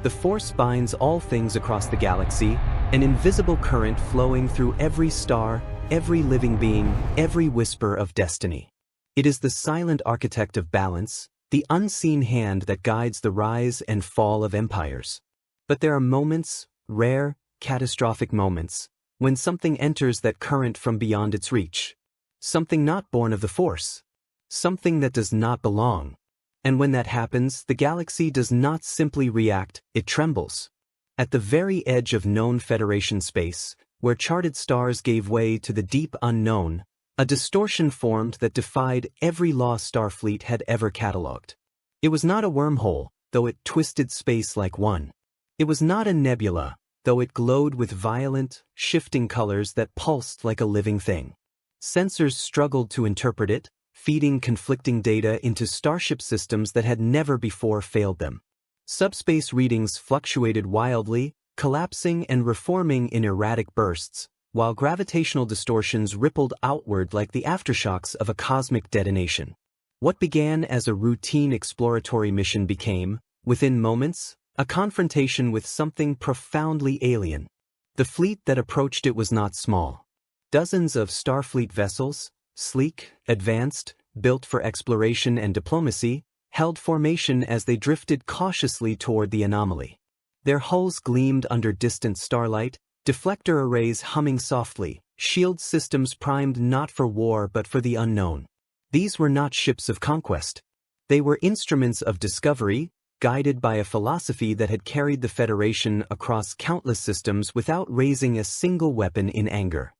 The Force binds all things across the galaxy, an invisible current flowing through every star, every living being, every whisper of destiny. It is the silent architect of balance, the unseen hand that guides the rise and fall of empires. But there are moments, rare, catastrophic moments, when something enters that current from beyond its reach. Something not born of the Force. Something that does not belong. And when that happens, the galaxy does not simply react, it trembles. At the very edge of known Federation space, where charted stars gave way to the deep unknown, a distortion formed that defied every law Starfleet had ever catalogued. It was not a wormhole, though it twisted space like one. It was not a nebula, though it glowed with violent, shifting colors that pulsed like a living thing. Sensors struggled to interpret it, feeding conflicting data into starship systems that had never before failed them. Subspace readings fluctuated wildly, collapsing and reforming in erratic bursts, while gravitational distortions rippled outward like the aftershocks of a cosmic detonation. What began as a routine exploratory mission became, within moments, a confrontation with something profoundly alien. The fleet that approached it was not small. Dozens of Starfleet vessels, sleek, advanced, built for exploration and diplomacy, held formation as they drifted cautiously toward the anomaly. Their hulls gleamed under distant starlight, deflector arrays humming softly, shield systems primed not for war but for the unknown. These were not ships of conquest. They were instruments of discovery, guided by a philosophy that had carried the Federation across countless systems without raising a single weapon in anger.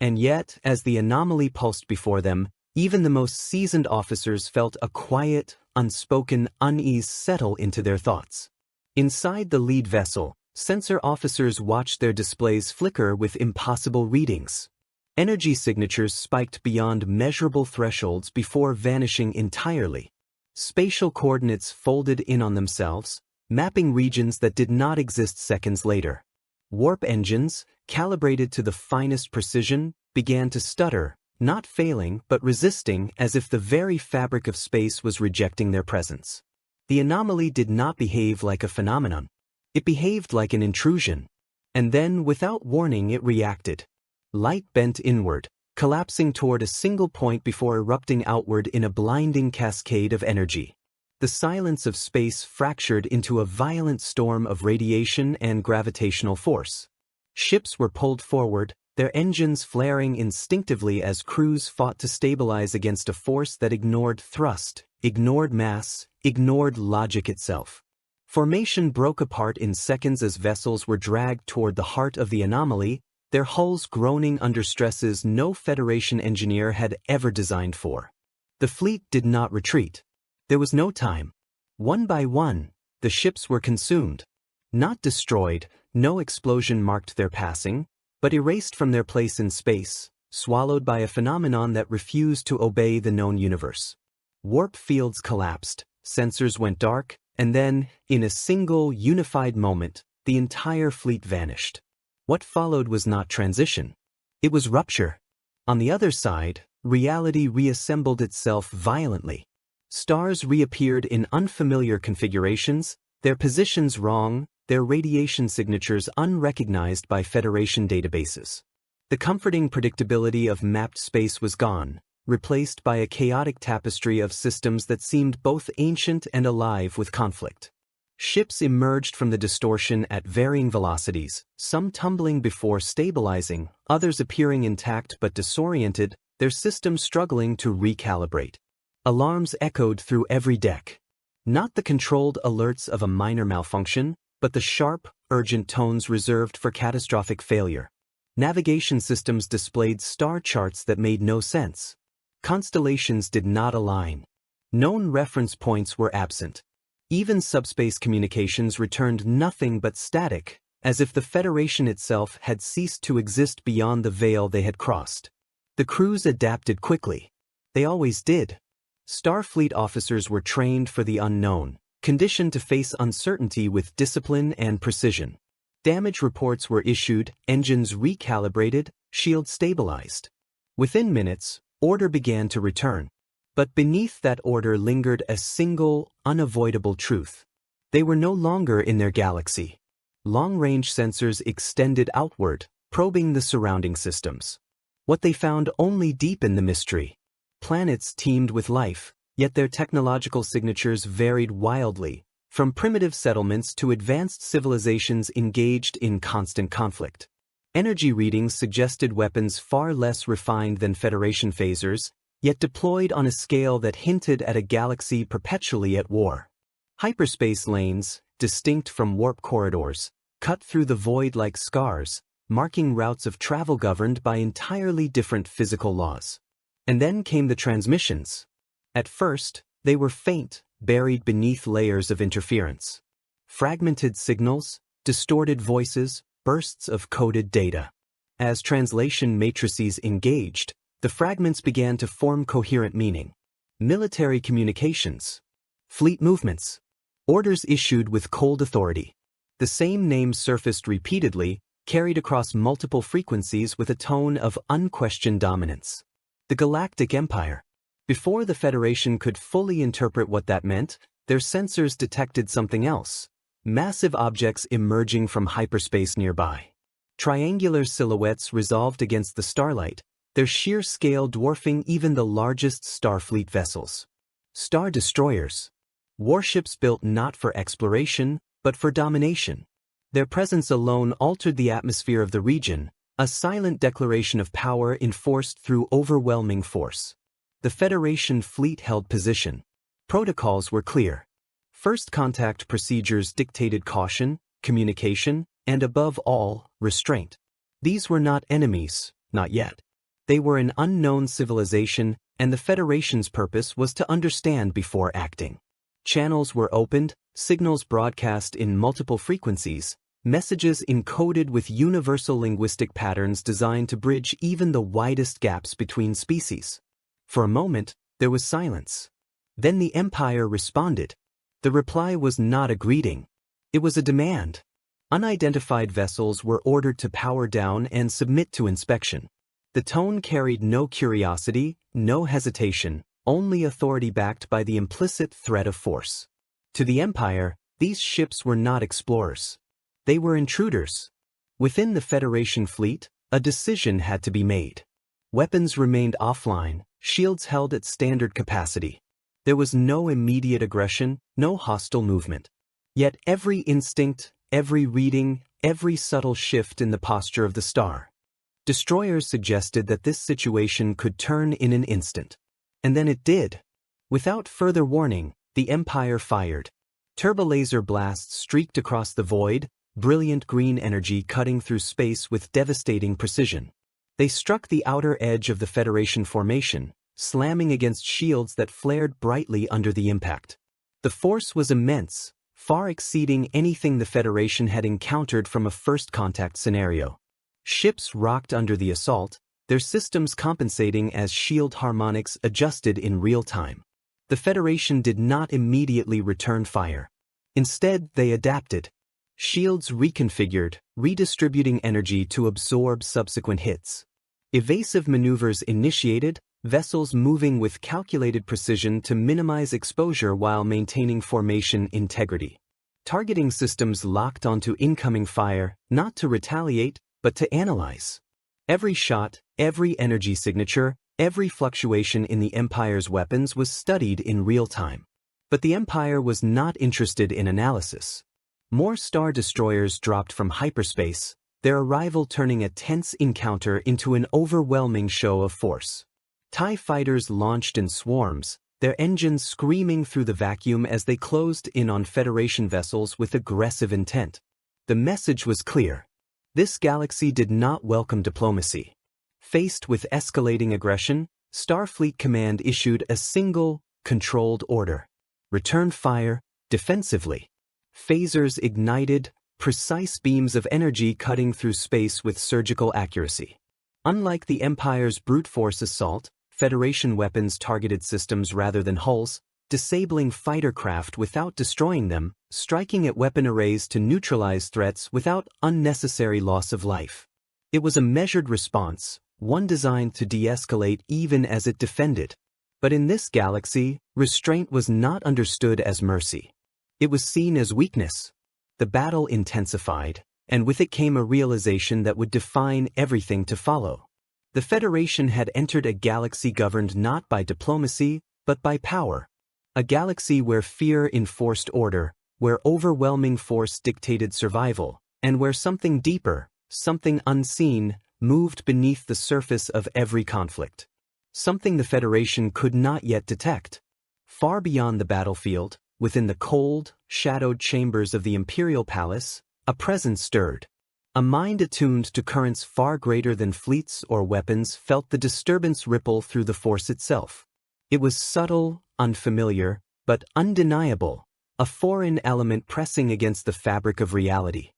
And yet, as the anomaly pulsed before them, even the most seasoned officers felt a quiet, unspoken unease settle into their thoughts. Inside the lead vessel, sensor officers watched their displays flicker with impossible readings. Energy signatures spiked beyond measurable thresholds before vanishing entirely. Spatial coordinates folded in on themselves, mapping regions that did not exist seconds later. Warp engines, calibrated to the finest precision, began to stutter, not failing but resisting as if the very fabric of space was rejecting their presence. The anomaly did not behave like a phenomenon. It behaved like an intrusion. And then, without warning, it reacted. Light bent inward, collapsing toward a single point before erupting outward in a blinding cascade of energy. The silence of space fractured into a violent storm of radiation and gravitational force. Ships were pulled forward, their engines flaring instinctively as crews fought to stabilize against a force that ignored thrust, ignored mass, ignored logic itself. Formation broke apart in seconds as vessels were dragged toward the heart of the anomaly, their hulls groaning under stresses no Federation engineer had ever designed for. The fleet did not retreat. There was no time. One by one, the ships were consumed. Not destroyed, no explosion marked their passing, but erased from their place in space, swallowed by a phenomenon that refused to obey the known universe. Warp fields collapsed, sensors went dark, and then, in a single, unified moment, the entire fleet vanished. What followed was not transition. It was rupture. On the other side, reality reassembled itself violently. Stars reappeared in unfamiliar configurations, their positions wrong, their radiation signatures unrecognized by Federation databases. The comforting predictability of mapped space was gone, replaced by a chaotic tapestry of systems that seemed both ancient and alive with conflict. Ships emerged from the distortion at varying velocities, some tumbling before stabilizing, others appearing intact but disoriented, their systems struggling to recalibrate. Alarms echoed through every deck. Not the controlled alerts of a minor malfunction, but the sharp, urgent tones reserved for catastrophic failure. Navigation systems displayed star charts that made no sense. Constellations did not align. Known reference points were absent. Even subspace communications returned nothing but static, as if the Federation itself had ceased to exist beyond the veil they had crossed. The crews adapted quickly. They always did. Starfleet officers were trained for the unknown, conditioned to face uncertainty with discipline and precision. Damage reports were issued, engines recalibrated, shields stabilized. Within minutes, order began to return. But beneath that order lingered a single, unavoidable truth. They were no longer in their galaxy. Long-range sensors extended outward, probing the surrounding systems. What they found only deepened the mystery. Planets teemed with life, yet their technological signatures varied wildly, from primitive settlements to advanced civilizations engaged in constant conflict. Energy readings suggested weapons far less refined than Federation phasers, yet deployed on a scale that hinted at a galaxy perpetually at war. Hyperspace lanes, distinct from warp corridors, cut through the void like scars, marking routes of travel governed by entirely different physical laws. And then came the transmissions. At first, they were faint, buried beneath layers of interference. Fragmented signals, distorted voices, bursts of coded data. As translation matrices engaged, the fragments began to form coherent meaning. Military communications. Fleet movements. Orders issued with cold authority. The same names surfaced repeatedly, carried across multiple frequencies with a tone of unquestioned dominance. The Galactic Empire. Before the Federation could fully interpret what that meant, their sensors detected something else. Massive objects emerging from hyperspace nearby. Triangular silhouettes resolved against the starlight, their sheer scale dwarfing even the largest Starfleet vessels. Star destroyers. Warships built not for exploration, but for domination. Their presence alone altered the atmosphere of the region, a silent declaration of power enforced through overwhelming force. The Federation fleet held position. Protocols were clear. First contact procedures dictated caution, communication, and above all, restraint. These were not enemies, not yet. They were an unknown civilization, and the Federation's purpose was to understand before acting. Channels were opened, signals broadcast in multiple frequencies, messages encoded with universal linguistic patterns designed to bridge even the widest gaps between species. For a moment, there was silence. Then the Empire responded. The reply was not a greeting. It was a demand. Unidentified vessels were ordered to power down and submit to inspection. The tone carried no curiosity, no hesitation, only authority backed by the implicit threat of force. To the Empire, these ships were not explorers. They were intruders. Within the Federation fleet, a decision had to be made. Weapons remained offline, shields held at standard capacity. There was no immediate aggression, no hostile movement. Yet every instinct, every reading, every subtle shift in the posture of the star. Destroyers suggested that this situation could turn in an instant. And then it did. Without further warning, the Empire fired. Turbolaser blasts streaked across the void, brilliant green energy cutting through space with devastating precision. They struck the outer edge of the Federation formation, slamming against shields that flared brightly under the impact. The force was immense, far exceeding anything the Federation had encountered from a first contact scenario. Ships rocked under the assault, their systems compensating as shield harmonics adjusted in real time. The Federation did not immediately return fire. Instead, they adapted. Shields reconfigured, redistributing energy to absorb subsequent hits. Evasive maneuvers initiated, vessels moving with calculated precision to minimize exposure while maintaining formation integrity. Targeting systems locked onto incoming fire, not to retaliate, but to analyze. Every shot, every energy signature, every fluctuation in the Empire's weapons was studied in real time. But the Empire was not interested in analysis. More star destroyers dropped from hyperspace, their arrival turning a tense encounter into an overwhelming show of force. TIE fighters launched in swarms, their engines screaming through the vacuum as they closed in on Federation vessels with aggressive intent. The message was clear. This galaxy did not welcome diplomacy. Faced with escalating aggression, Starfleet Command issued a single, controlled order. Return fire, defensively. Phasers ignited, precise beams of energy cutting through space with surgical accuracy. Unlike the Empire's brute force assault, Federation weapons targeted systems rather than hulls, disabling fighter craft without destroying them, striking at weapon arrays to neutralize threats without unnecessary loss of life. It was a measured response, one designed to de-escalate even as it defended. But in this galaxy, restraint was not understood as mercy. It was seen as weakness. The battle intensified, and with it came a realization that would define everything to follow. The Federation had entered a galaxy governed not by diplomacy, but by power. A galaxy where fear enforced order, where overwhelming force dictated survival, and where something deeper, something unseen, moved beneath the surface of every conflict. Something the Federation could not yet detect. Far beyond the battlefield, within the cold, shadowed chambers of the Imperial Palace, a presence stirred. A mind attuned to currents far greater than fleets or weapons felt the disturbance ripple through the force itself. It was subtle, unfamiliar, but undeniable, a foreign element pressing against the fabric of reality.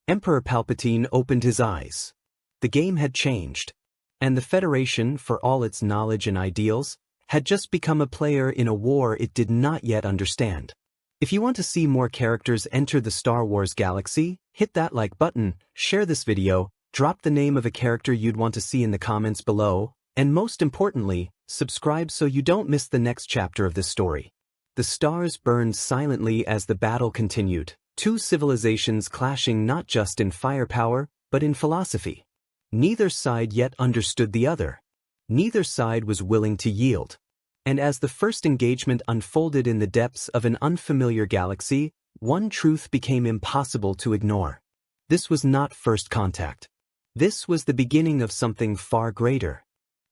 Emperor Palpatine opened his eyes. The game had changed. And the Federation, for all its knowledge and ideals, had just become a player in a war it did not yet understand. If you want to see more characters enter the Star Wars galaxy, hit that like button, share this video, drop the name of a character you'd want to see in the comments below, and most importantly, subscribe so you don't miss the next chapter of this story. The stars burned silently as the battle continued, two civilizations clashing not just in firepower, but in philosophy. Neither side yet understood the other. Neither side was willing to yield. And as the first engagement unfolded in the depths of an unfamiliar galaxy, one truth became impossible to ignore. This was not first contact. This was the beginning of something far greater.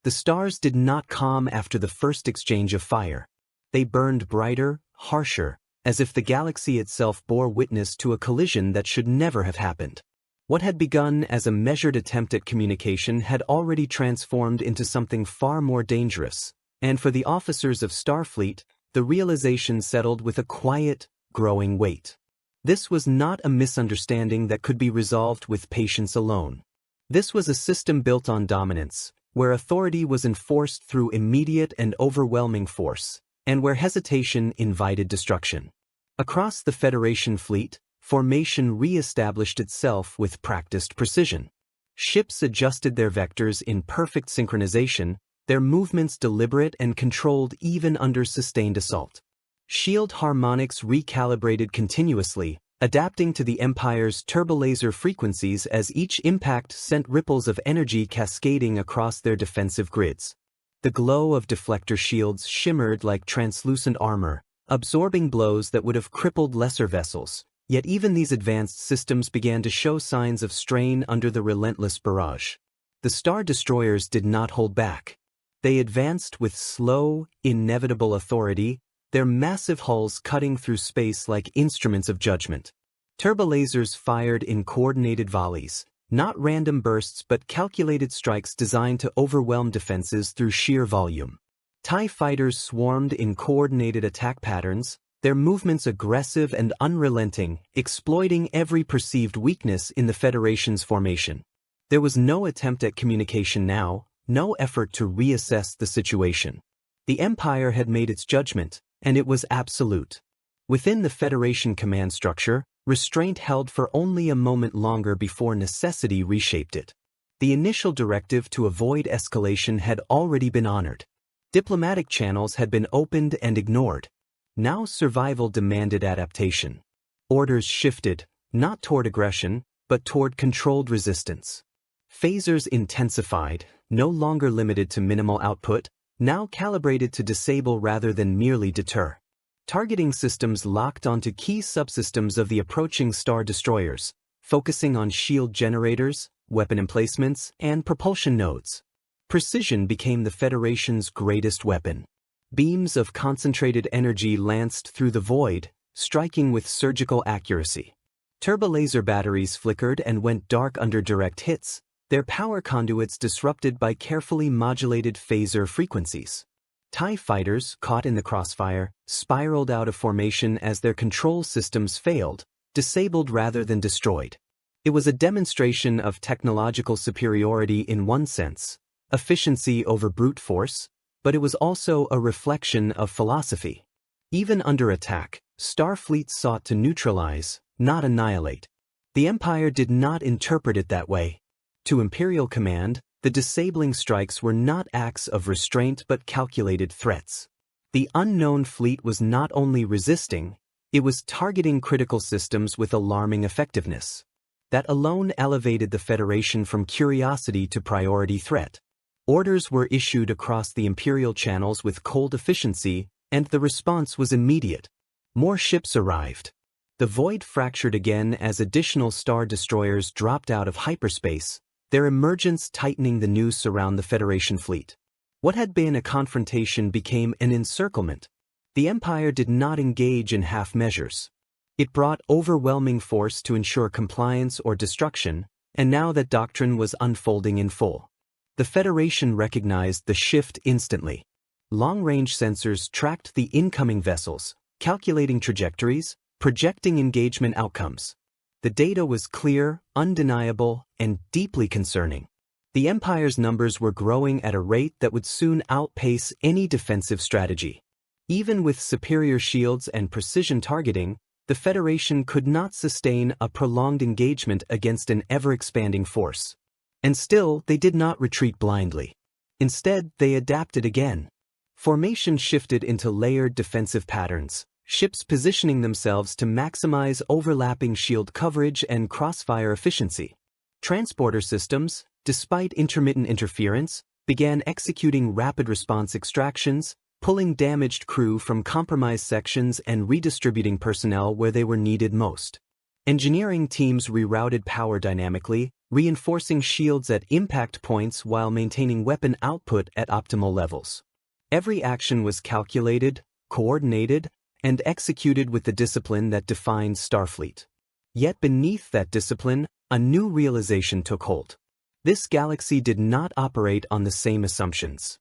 The stars did not calm after the first exchange of fire. They burned brighter, harsher, as if the galaxy itself bore witness to a collision that should never have happened. What had begun as a measured attempt at communication had already transformed into something far more dangerous, and for the officers of Starfleet, the realization settled with a quiet, growing weight. This was not a misunderstanding that could be resolved with patience alone. This was a system built on dominance, where authority was enforced through immediate and overwhelming force, and where hesitation invited destruction. Across the Federation fleet, formation re-established itself with practiced precision. Ships adjusted their vectors in perfect synchronization, their movements deliberate and controlled even under sustained assault. Shield harmonics recalibrated continuously, adapting to the Empire's turbolaser frequencies as each impact sent ripples of energy cascading across their defensive grids. The glow of deflector shields shimmered like translucent armor, absorbing blows that would have crippled lesser vessels. Yet even these advanced systems began to show signs of strain under the relentless barrage. The Star Destroyers did not hold back. They advanced with slow, inevitable authority, their massive hulls cutting through space like instruments of judgment. Turbolasers fired in coordinated volleys, not random bursts but calculated strikes designed to overwhelm defenses through sheer volume. TIE fighters swarmed in coordinated attack patterns, their movements aggressive and unrelenting, exploiting every perceived weakness in the Federation's formation. There was no attempt at communication now, no effort to reassess the situation. The Empire had made its judgment, and it was absolute. Within the Federation command structure, restraint held for only a moment longer before necessity reshaped it. The initial directive to avoid escalation had already been honored. Diplomatic channels had been opened and ignored. Now survival demanded adaptation. Orders shifted, not toward aggression, but toward controlled resistance. Phasers intensified, no longer limited to minimal output, now calibrated to disable rather than merely deter. Targeting systems locked onto key subsystems of the approaching Star Destroyers, focusing on shield generators, weapon emplacements, and propulsion nodes. Precision became the Federation's greatest weapon. Beams of concentrated energy lanced through the void, striking with surgical accuracy. Turbolaser batteries flickered and went dark under direct hits, their power conduits disrupted by carefully modulated phaser frequencies. TIE fighters, caught in the crossfire, spiraled out of formation as their control systems failed, disabled rather than destroyed. It was a demonstration of technological superiority in one sense, efficiency over brute force, but it was also a reflection of philosophy. Even under attack, Starfleet sought to neutralize, not annihilate. The Empire did not interpret it that way. To Imperial command, the disabling strikes were not acts of restraint but calculated threats. The unknown fleet was not only resisting, It was targeting critical systems with alarming effectiveness. That alone elevated the Federation from curiosity to priority threat. Orders were issued across the Imperial channels with cold efficiency, and the response was immediate. More ships arrived. The void fractured again as additional star destroyers dropped out of hyperspace, their emergence tightening the noose around the Federation fleet. What had been a confrontation became an encirclement. The Empire did not engage in half measures. It brought overwhelming force to ensure compliance or destruction, and now that doctrine was unfolding in full. The Federation recognized the shift instantly. Long-range sensors tracked the incoming vessels, calculating trajectories, projecting engagement outcomes. The data was clear, undeniable, and deeply concerning. The Empire's numbers were growing at a rate that would soon outpace any defensive strategy. Even with superior shields and precision targeting, the Federation could not sustain a prolonged engagement against an ever-expanding force. And still, they did not retreat blindly. Instead, they adapted again. Formation shifted into layered defensive patterns, ships positioning themselves to maximize overlapping shield coverage and crossfire efficiency. Transporter systems, despite intermittent interference, began executing rapid response extractions, pulling damaged crew from compromised sections and redistributing personnel where they were needed most. Engineering teams rerouted power dynamically, reinforcing shields at impact points while maintaining weapon output at optimal levels. Every action was calculated, coordinated, and executed with the discipline that defined Starfleet. Yet beneath that discipline, a new realization took hold. This galaxy did not operate on the same assumptions.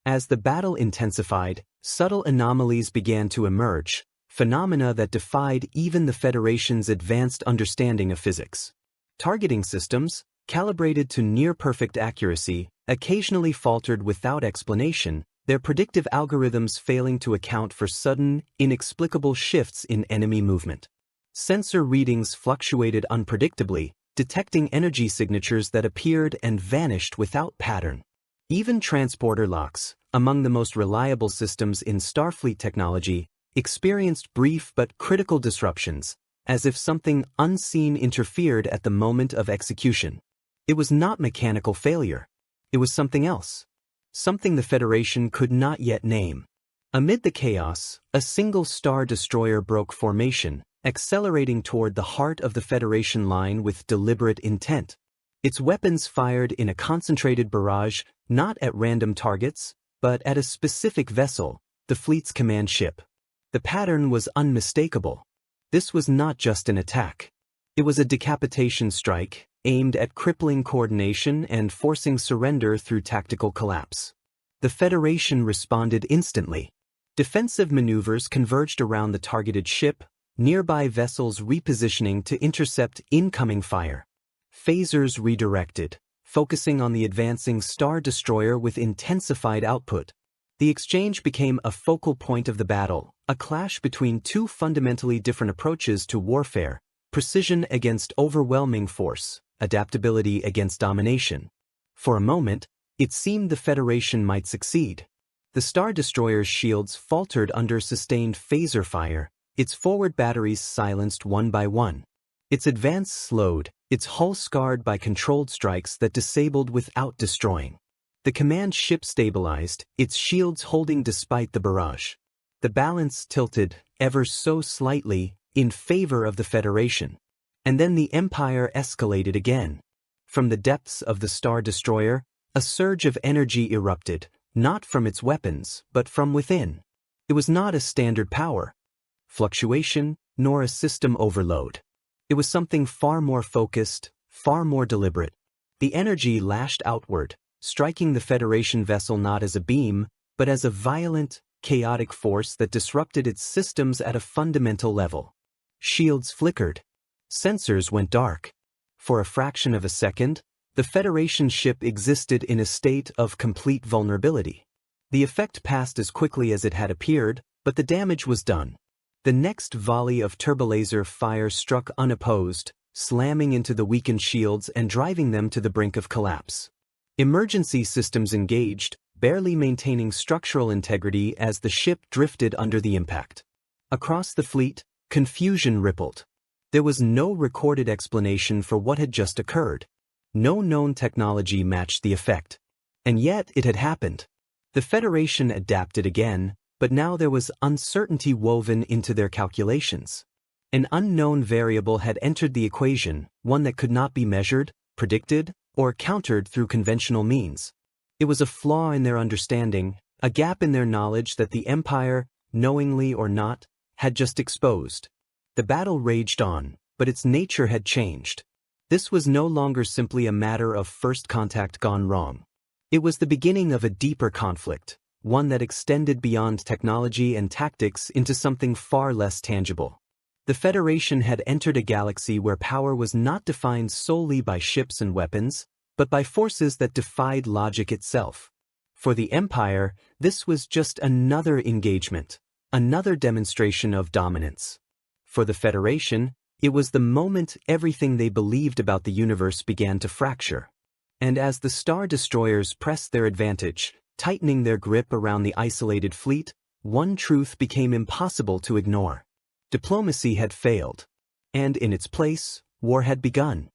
As the battle intensified, subtle anomalies began to emerge, phenomena that defied even the Federation's advanced understanding of physics. Targeting systems, calibrated to near-perfect accuracy, occasionally faltered without explanation, their predictive algorithms failing to account for sudden, inexplicable shifts in enemy movement. Sensor readings fluctuated unpredictably, detecting energy signatures that appeared and vanished without pattern. Even transporter locks, among the most reliable systems in Starfleet technology, experienced brief but critical disruptions, as if something unseen interfered at the moment of execution. It was not mechanical failure. It was something else. Something the Federation could not yet name. Amid the chaos, a single star destroyer broke formation, accelerating toward the heart of the Federation line with deliberate intent. Its weapons fired in a concentrated barrage, not at random targets, but at a specific vessel, the fleet's command ship. The pattern was unmistakable. This was not just an attack. It was a decapitation strike, aimed at crippling coordination and forcing surrender through tactical collapse. The Federation responded instantly. Defensive maneuvers converged around the targeted ship, nearby vessels repositioning to intercept incoming fire. Phasers redirected, focusing on the advancing Star Destroyer with intensified output. The exchange became a focal point of the battle, a clash between two fundamentally different approaches to warfare: precision against overwhelming force, adaptability against domination. For a moment, it seemed the Federation might succeed. The Star Destroyer's shields faltered under sustained phaser fire, its forward batteries silenced one by one. Its advance slowed, its hull scarred by controlled strikes that disabled without destroying. The command ship stabilized, its shields holding despite the barrage. The balance tilted, ever so slightly, in favor of the Federation. And then the Empire escalated again. From the depths of the Star Destroyer, a surge of energy erupted, not from its weapons, but from within. It was not a standard power fluctuation, nor a system overload. It was something far more focused, far more deliberate. The energy lashed outward, striking the Federation vessel not as a beam, but as a violent, chaotic force that disrupted its systems at a fundamental level. Shields flickered. Sensors went dark. For a fraction of a second, the Federation ship existed in a state of complete vulnerability. The effect passed as quickly as it had appeared, but the damage was done. The next volley of turbolaser fire struck unopposed, slamming into the weakened shields and driving them to the brink of collapse. Emergency systems engaged, barely maintaining structural integrity as the ship drifted under the impact. Across the fleet, Confusion rippled. There was no recorded explanation for what had just occurred. No known technology matched the effect. And yet it had happened. The Federation adapted again, but now there was uncertainty woven into their calculations. An unknown variable had entered the equation, one that could not be measured, predicted, or countered through conventional means. It was a flaw in their understanding, a gap in their knowledge that the Empire, knowingly or not, had just exposed. The battle raged on, but its nature had changed. This was no longer simply a matter of first contact gone wrong. It was the beginning of a deeper conflict, one that extended beyond technology and tactics into something far less tangible. The Federation had entered a galaxy where power was not defined solely by ships and weapons, but by forces that defied logic itself. For the Empire, this was just another engagement, another demonstration of dominance. For the Federation, it was the moment everything they believed about the universe began to fracture. And as the Star Destroyers pressed their advantage, tightening their grip around the isolated fleet, one truth became impossible to ignore. Diplomacy had failed. And in its place, war had begun.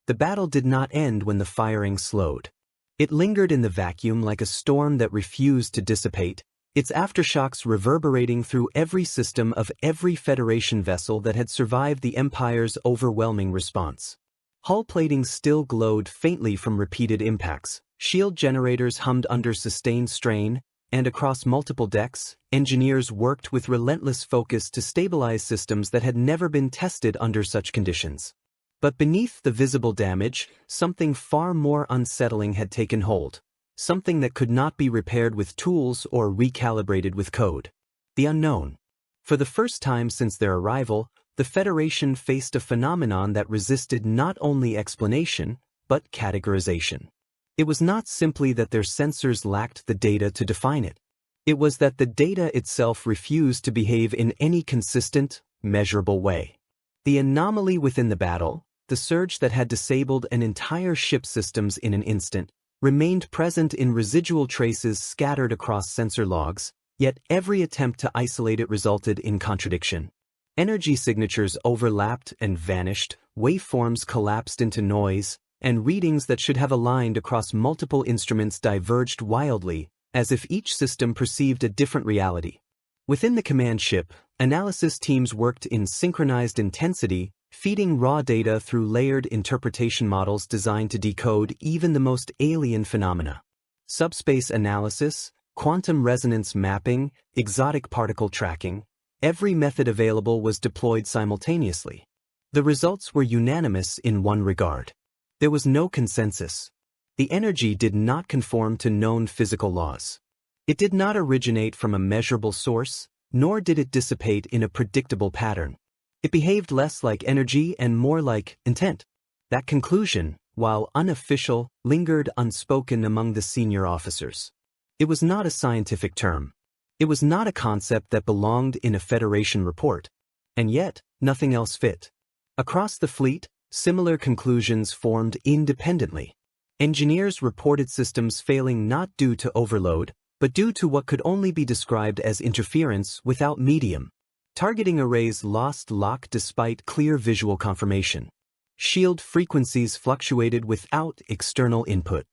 The battle did not end when the firing slowed. It lingered in the vacuum like a storm that refused to dissipate, its aftershocks reverberating through every system of every Federation vessel that had survived the Empire's overwhelming response. Hull plating still glowed faintly from repeated impacts, shield generators hummed under sustained strain, and across multiple decks, engineers worked with relentless focus to stabilize systems that had never been tested under such conditions. But beneath the visible damage, something far more unsettling had taken hold, something that could not be repaired with tools or recalibrated with code. The unknown. For the first time since their arrival, the Federation faced a phenomenon that resisted not only explanation, but categorization. It was not simply that their sensors lacked the data to define it. It was that the data itself refused to behave in any consistent, measurable way. The anomaly within the battle, the surge that had disabled an entire ship's systems in an instant, remained present in residual traces scattered across sensor logs, yet every attempt to isolate it resulted in contradiction. Energy signatures overlapped and vanished, waveforms collapsed into noise, and readings that should have aligned across multiple instruments diverged wildly, as if each system perceived a different reality. Within the command ship, analysis teams worked in synchronized intensity, feeding raw data through layered interpretation models designed to decode even the most alien phenomena. Subspace analysis, quantum resonance mapping, exotic particle tracking, every method available was deployed simultaneously. The results were unanimous in one regard. There was no consensus. The energy did not conform to known physical laws. It did not originate from a measurable source, nor did it dissipate in a predictable pattern. It behaved less like energy and more like intent. That conclusion, while unofficial, lingered unspoken among the senior officers. It was not a scientific term. It was not a concept that belonged in a Federation report. And yet, nothing else fit. Across the fleet, similar conclusions formed independently. Engineers reported systems failing not due to overload, but due to what could only be described as interference without medium. Targeting arrays lost lock despite clear visual confirmation. Shield frequencies fluctuated without external input.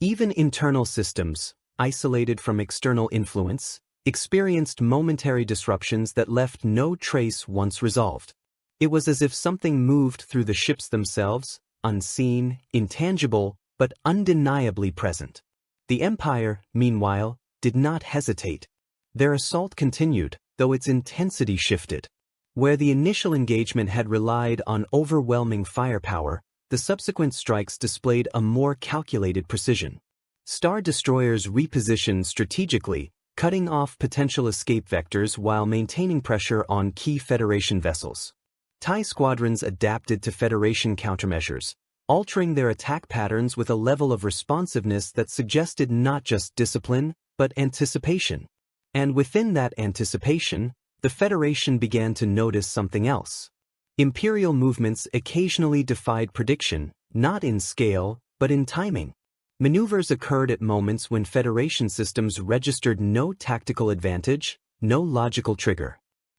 Even internal systems, isolated from external influence, experienced momentary disruptions that left no trace once resolved. It was as if something moved through the ships themselves, unseen, intangible, but undeniably present. The Empire, meanwhile, did not hesitate. Their assault continued, though its intensity shifted. Where the initial engagement had relied on overwhelming firepower, the subsequent strikes displayed a more calculated precision. Star Destroyers repositioned strategically, cutting off potential escape vectors while maintaining pressure on key Federation vessels. TIE squadrons adapted to Federation countermeasures, altering their attack patterns with a level of responsiveness that suggested not just discipline, but anticipation. And within that anticipation, the Federation began to notice something else. Imperial movements occasionally defied prediction, not in scale, but in timing. Maneuvers occurred at moments when Federation systems registered no tactical advantage, no logical trigger.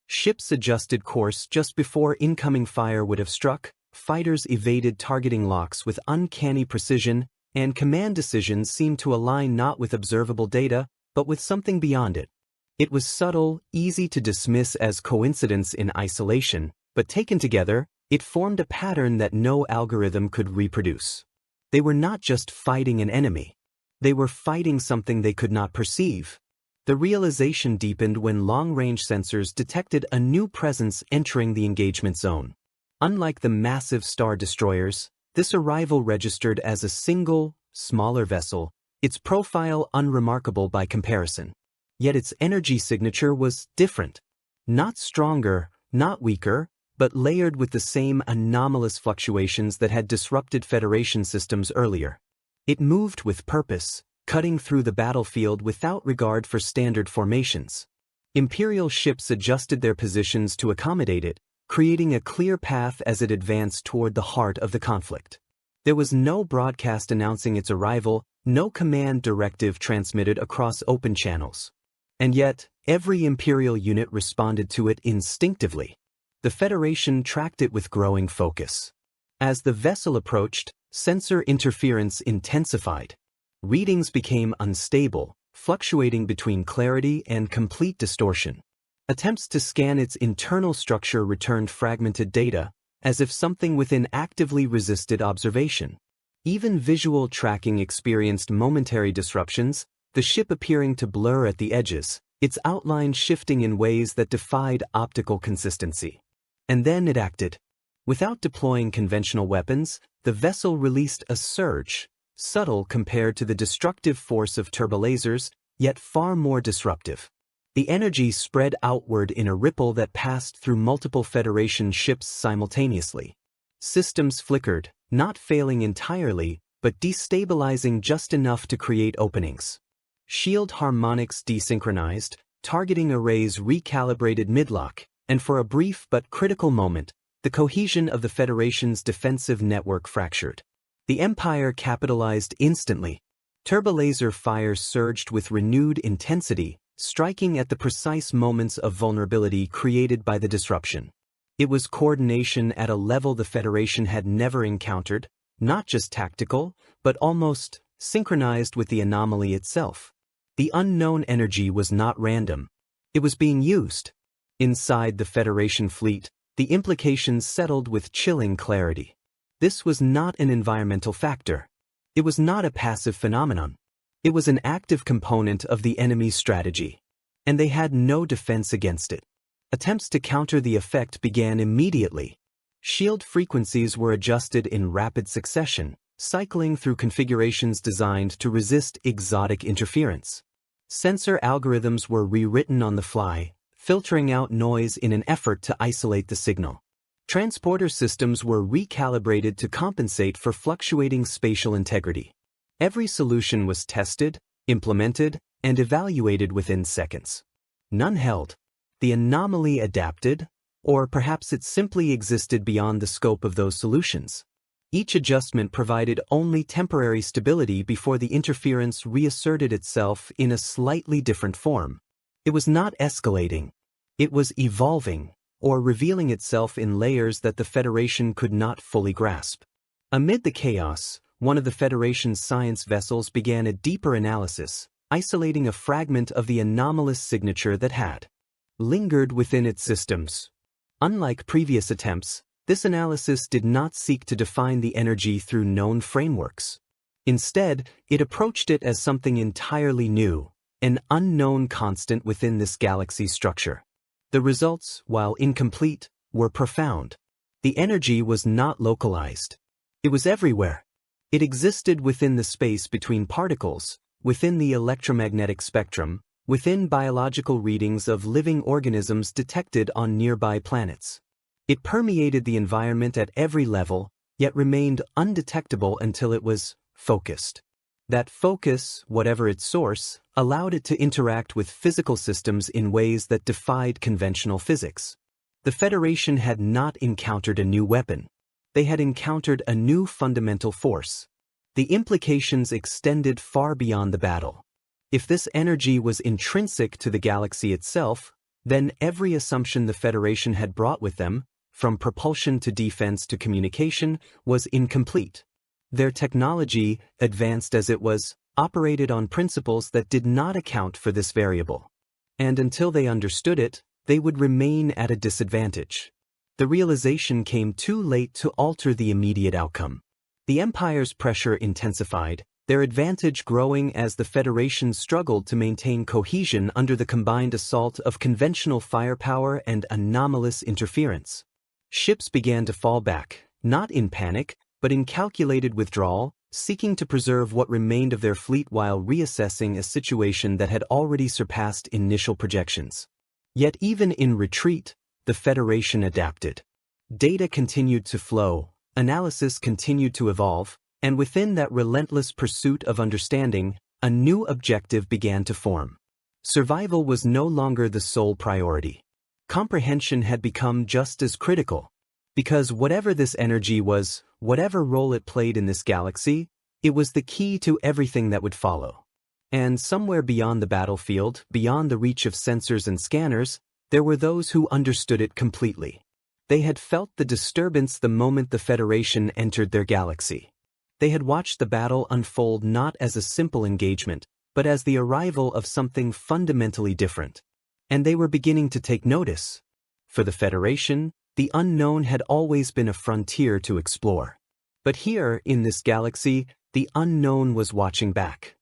Ships adjusted course just before incoming fire would have struck, fighters evaded targeting locks with uncanny precision, and command decisions seemed to align not with observable data, but with something beyond it. It was subtle, easy to dismiss as coincidence in isolation, but taken together, it formed a pattern that no algorithm could reproduce. They were not just fighting an enemy. They were fighting something they could not perceive. The realization deepened when long-range sensors detected a new presence entering the engagement zone. Unlike the massive star destroyers, this arrival registered as a single, smaller vessel, its profile unremarkable by comparison. Yet its energy signature was different. Not stronger, not weaker, but layered with the same anomalous fluctuations that had disrupted Federation systems earlier. It moved with purpose, cutting through the battlefield without regard for standard formations. Imperial ships adjusted their positions to accommodate it, creating a clear path as it advanced toward the heart of the conflict. There was no broadcast announcing its arrival, no command directive transmitted across open channels. And yet, every Imperial unit responded to it instinctively. The Federation tracked it with growing focus. As the vessel approached, sensor interference intensified. Readings became unstable, fluctuating between clarity and complete distortion. Attempts to scan its internal structure returned fragmented data, as if something within actively resisted observation. Even visual tracking experienced momentary disruptions, the ship appearing to blur at the edges, its outline shifting in ways that defied optical consistency. And then it acted. Without deploying conventional weapons, the vessel released a surge, subtle compared to the destructive force of turbolasers, yet far more disruptive. The energy spread outward in a ripple that passed through multiple Federation ships simultaneously. Systems flickered, not failing entirely, but destabilizing just enough to create openings. Shield harmonics desynchronized, targeting arrays recalibrated midlock, and for a brief but critical moment, the cohesion of the Federation's defensive network fractured. The Empire capitalized instantly. Turbolaser fire surged with renewed intensity, striking at the precise moments of vulnerability created by the disruption. It was coordination at a level the Federation had never encountered, not just tactical, but almost synchronized with the anomaly itself. The unknown energy was not random. It was being used. Inside the Federation fleet, the implications settled with chilling clarity. This was not an environmental factor. It was not a passive phenomenon. It was an active component of the enemy's strategy. And they had no defense against it. Attempts to counter the effect began immediately. Shield frequencies were adjusted in rapid succession, cycling through configurations designed to resist exotic interference. Sensor algorithms were rewritten on the fly, filtering out noise in an effort to isolate the signal. Transporter systems were recalibrated to compensate for fluctuating spatial integrity. Every solution was tested, implemented, and evaluated within seconds. None held. The anomaly adapted, or perhaps it simply existed beyond the scope of those solutions. Each adjustment provided only temporary stability before the interference reasserted itself in a slightly different form. It was not escalating. It was evolving, or revealing itself in layers that the Federation could not fully grasp. Amid the chaos, one of the Federation's science vessels began a deeper analysis, isolating a fragment of the anomalous signature that had lingered within its systems. Unlike previous attempts, this analysis did not seek to define the energy through known frameworks. Instead, it approached it as something entirely new, an unknown constant within this galaxy's structure. The results, while incomplete, were profound. The energy was not localized. It was everywhere. It existed within the space between particles, within the electromagnetic spectrum, within biological readings of living organisms detected on nearby planets. It permeated the environment at every level, yet remained undetectable until it was focused. That focus, whatever its source, allowed it to interact with physical systems in ways that defied conventional physics. The Federation had not encountered a new weapon. They had encountered a new fundamental force. The implications extended far beyond the battle. If this energy was intrinsic to the galaxy itself, then every assumption the Federation had brought with them, from propulsion to defense to communication, was incomplete. Their technology, advanced as it was, operated on principles that did not account for this variable. And until they understood it, they would remain at a disadvantage. The realization came too late to alter the immediate outcome. The Empire's pressure intensified, their advantage growing as the Federation struggled to maintain cohesion under the combined assault of conventional firepower and anomalous interference. Ships began to fall back, not in panic, but in calculated withdrawal, seeking to preserve what remained of their fleet while reassessing a situation that had already surpassed initial projections. Yet even in retreat, the Federation adapted. Data continued to flow, analysis continued to evolve, and within that relentless pursuit of understanding, a new objective began to form. Survival was no longer the sole priority. Comprehension had become just as critical. Because whatever this energy was, whatever role it played in this galaxy, it was the key to everything that would follow. And somewhere beyond the battlefield, beyond the reach of sensors and scanners, there were those who understood it completely. They had felt the disturbance the moment the Federation entered their galaxy. They had watched the battle unfold not as a simple engagement, but as the arrival of something fundamentally different. And they were beginning to take notice. For the Federation, the unknown had always been a frontier to explore. But here, in this galaxy, the unknown was watching back.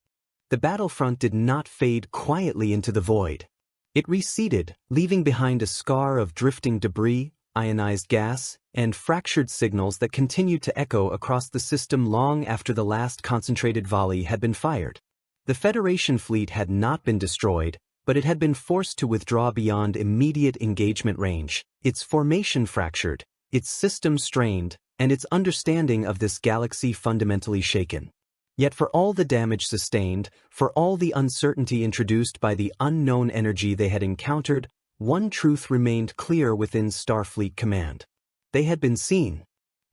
The battlefront did not fade quietly into the void. It receded, leaving behind a scar of drifting debris, ionized gas, and fractured signals that continued to echo across the system long after the last concentrated volley had been fired. The Federation fleet had not been destroyed, but it had been forced to withdraw beyond immediate engagement range, its formation fractured, its system strained, and its understanding of this galaxy fundamentally shaken. Yet for all the damage sustained, for all the uncertainty introduced by the unknown energy they had encountered, one truth remained clear within Starfleet Command. They had been seen,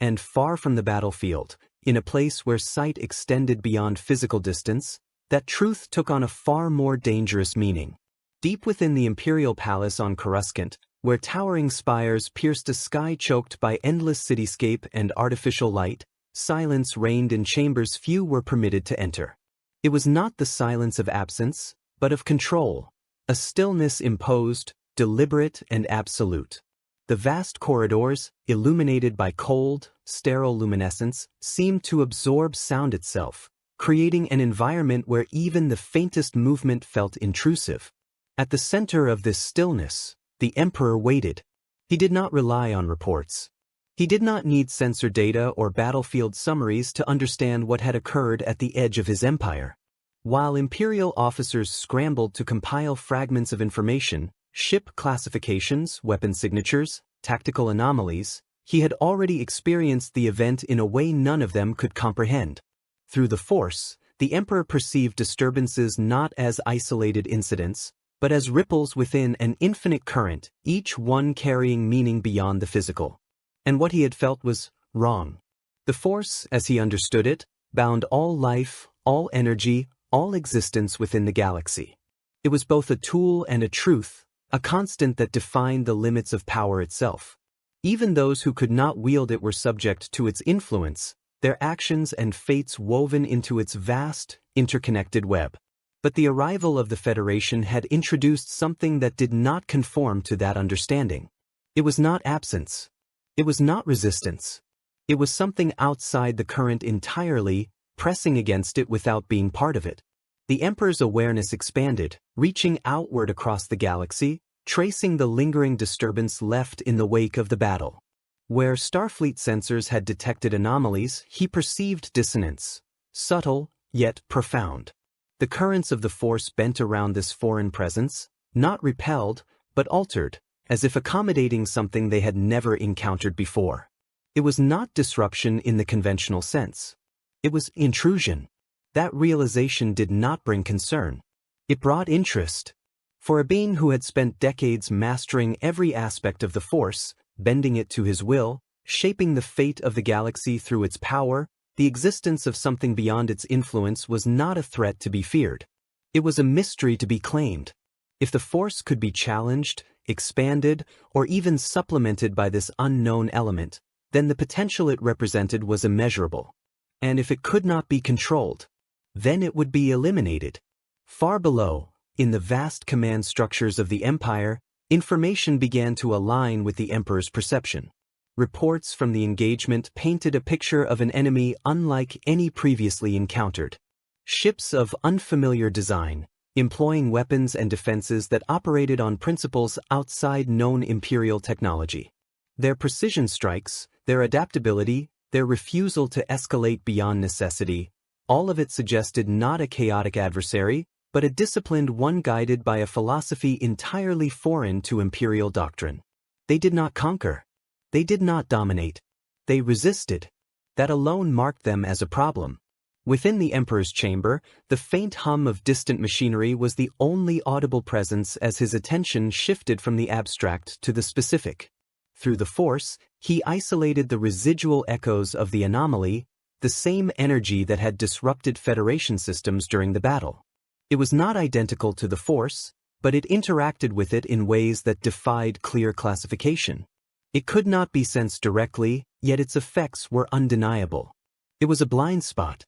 and far from the battlefield, in a place where sight extended beyond physical distance, that truth took on a far more dangerous meaning. Deep within the Imperial Palace on Coruscant, where towering spires pierced a sky choked by endless cityscape and artificial light, silence reigned in chambers few were permitted to enter. It was not the silence of absence, but of control, a stillness imposed, deliberate and absolute. The vast corridors, illuminated by cold, sterile luminescence, seemed to absorb sound itself, creating an environment where even the faintest movement felt intrusive. At the center of this stillness, the Emperor waited. He did not rely on reports. He did not need sensor data or battlefield summaries to understand what had occurred at the edge of his empire. While Imperial officers scrambled to compile fragments of information, ship classifications, weapon signatures, tactical anomalies, he had already experienced the event in a way none of them could comprehend. Through the Force, the Emperor perceived disturbances not as isolated incidents, but as ripples within an infinite current, each one carrying meaning beyond the physical. And what he had felt was wrong. The Force, as he understood it, bound all life, all energy, all existence within the galaxy. It was both a tool and a truth, a constant that defined the limits of power itself. Even those who could not wield it were subject to its influence, their actions and fates woven into its vast, interconnected web. But the arrival of the Federation had introduced something that did not conform to that understanding. It was not absence. It was not resistance. It was something outside the current entirely, pressing against it without being part of it. The Emperor's awareness expanded, reaching outward across the galaxy, tracing the lingering disturbance left in the wake of the battle. Where Starfleet sensors had detected anomalies, he perceived dissonance, subtle, yet profound. The currents of the Force bent around this foreign presence, not repelled, but altered, as if accommodating something they had never encountered before. It was not disruption in the conventional sense. It was intrusion. That realization did not bring concern. It brought interest. For a being who had spent decades mastering every aspect of the Force, bending it to his will, shaping the fate of the galaxy through its power, the existence of something beyond its influence was not a threat to be feared. It was a mystery to be claimed. If the Force could be challenged, expanded, or even supplemented by this unknown element, then the potential it represented was immeasurable. And if it could not be controlled, then it would be eliminated. Far below, in the vast command structures of the Empire, information began to align with the Emperor's perception. Reports from the engagement painted a picture of an enemy unlike any previously encountered. Ships of unfamiliar design, employing weapons and defenses that operated on principles outside known Imperial technology. Their precision strikes, their adaptability, their refusal to escalate beyond necessity, all of it suggested not a chaotic adversary, but a disciplined one guided by a philosophy entirely foreign to Imperial doctrine. They did not conquer. They did not dominate. They resisted. That alone marked them as a problem. Within the Emperor's chamber, the faint hum of distant machinery was the only audible presence as his attention shifted from the abstract to the specific. Through the Force, he isolated the residual echoes of the anomaly, the same energy that had disrupted Federation systems during the battle. It was not identical to the Force, but it interacted with it in ways that defied clear classification. It could not be sensed directly, yet its effects were undeniable. It was a blind spot.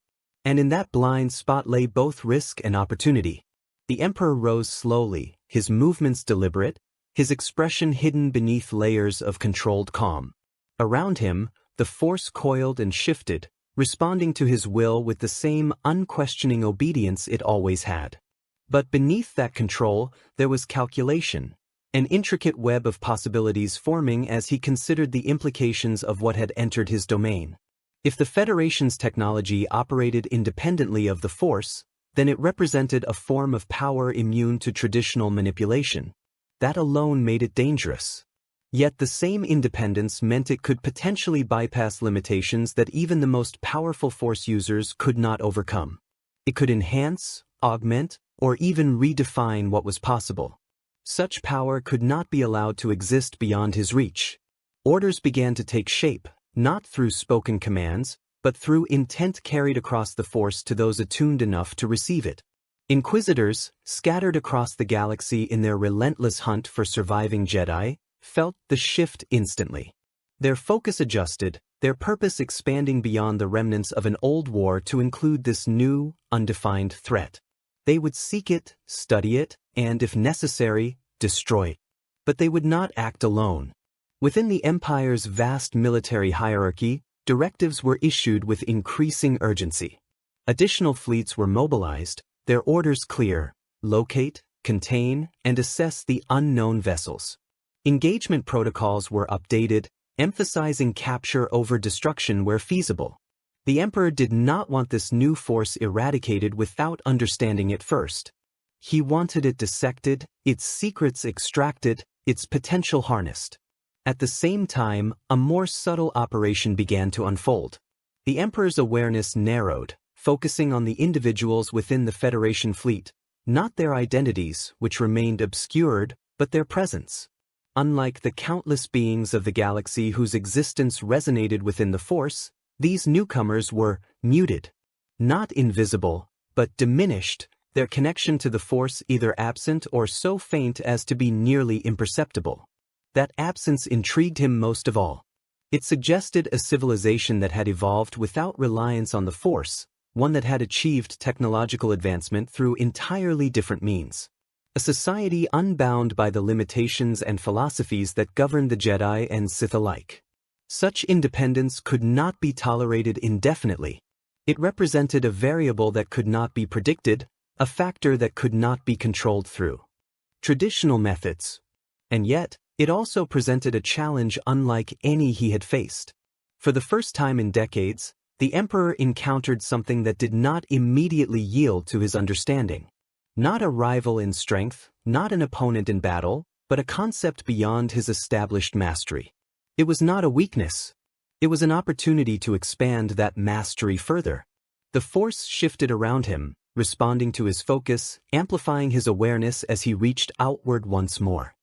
And in that blind spot lay both risk and opportunity. The Emperor rose slowly, his movements deliberate, his expression hidden beneath layers of controlled calm. Around him, the Force coiled and shifted, responding to his will with the same unquestioning obedience it always had. But beneath that control, there was calculation, an intricate web of possibilities forming as he considered the implications of what had entered his domain. If the Federation's technology operated independently of the Force, then it represented a form of power immune to traditional manipulation. That alone made it dangerous. Yet the same independence meant it could potentially bypass limitations that even the most powerful Force users could not overcome. It could enhance, augment, or even redefine what was possible. Such power could not be allowed to exist beyond his reach. Orders began to take shape, not through spoken commands, but through intent carried across the Force to those attuned enough to receive it. Inquisitors, scattered across the galaxy in their relentless hunt for surviving Jedi, felt the shift instantly. Their focus adjusted, their purpose expanding beyond the remnants of an old war to include this new, undefined threat. They would seek it, study it, and, if necessary, destroy it. But they would not act alone. Within the Empire's vast military hierarchy, directives were issued with increasing urgency. Additional fleets were mobilized, their orders clear: locate, contain, and assess the unknown vessels. Engagement protocols were updated, emphasizing capture over destruction where feasible. The Emperor did not want this new force eradicated without understanding it first. He wanted it dissected, its secrets extracted, its potential harnessed. At the same time, a more subtle operation began to unfold. The Emperor's awareness narrowed, focusing on the individuals within the Federation fleet, not their identities, which remained obscured, but their presence. Unlike the countless beings of the galaxy whose existence resonated within the Force, these newcomers were muted. Not invisible, but diminished, their connection to the Force either absent or so faint as to be nearly imperceptible. That absence intrigued him most of all. It suggested a civilization that had evolved without reliance on the Force, one that had achieved technological advancement through entirely different means. A society unbound by the limitations and philosophies that governed the Jedi and Sith alike. Such independence could not be tolerated indefinitely. It represented a variable that could not be predicted, a factor that could not be controlled through traditional methods. And yet, it also presented a challenge unlike any he had faced. For the first time in decades, the Emperor encountered something that did not immediately yield to his understanding. Not a rival in strength, not an opponent in battle, but a concept beyond his established mastery. It was not a weakness. It was an opportunity to expand that mastery further. The Force shifted around him, responding to his focus, amplifying his awareness as he reached outward once more.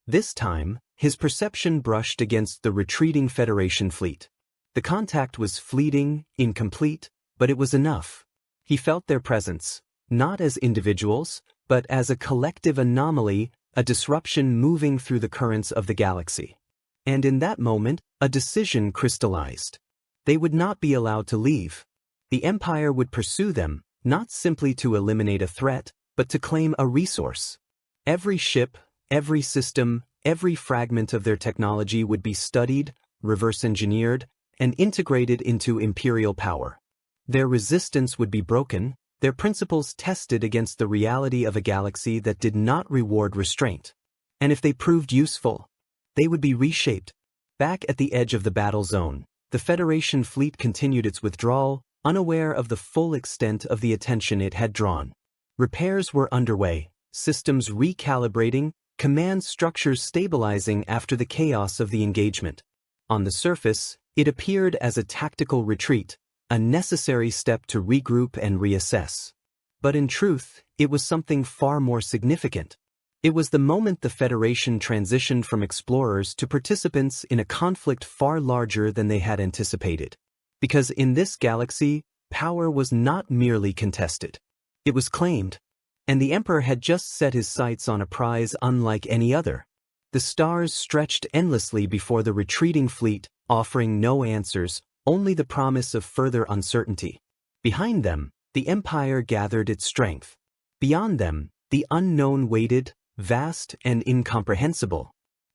This time, his perception brushed against the retreating Federation fleet. The contact was fleeting, incomplete, but it was enough. He felt their presence, not as individuals, but as a collective anomaly, a disruption moving through the currents of the galaxy. And in that moment, a decision crystallized. They would not be allowed to leave. The Empire would pursue them, not simply to eliminate a threat, but to claim a resource. Every ship, every system, every fragment of their technology would be studied, reverse-engineered, and integrated into Imperial power. Their resistance would be broken, their principles tested against the reality of a galaxy that did not reward restraint. And if they proved useful, they would be reshaped. Back at the edge of the battle zone, the Federation fleet continued its withdrawal, unaware of the full extent of the attention it had drawn. Repairs were underway, systems recalibrating, command structures stabilizing after the chaos of the engagement. On the surface, it appeared as a tactical retreat, a necessary step to regroup and reassess. But in truth, it was something far more significant. It was the moment the Federation transitioned from explorers to participants in a conflict far larger than they had anticipated. Because in this galaxy, power was not merely contested. It was claimed. And the Emperor had just set his sights on a prize unlike any other. The stars stretched endlessly before the retreating fleet, offering no answers, only the promise of further uncertainty. Behind them, the Empire gathered its strength. Beyond them, the unknown waited, vast and incomprehensible.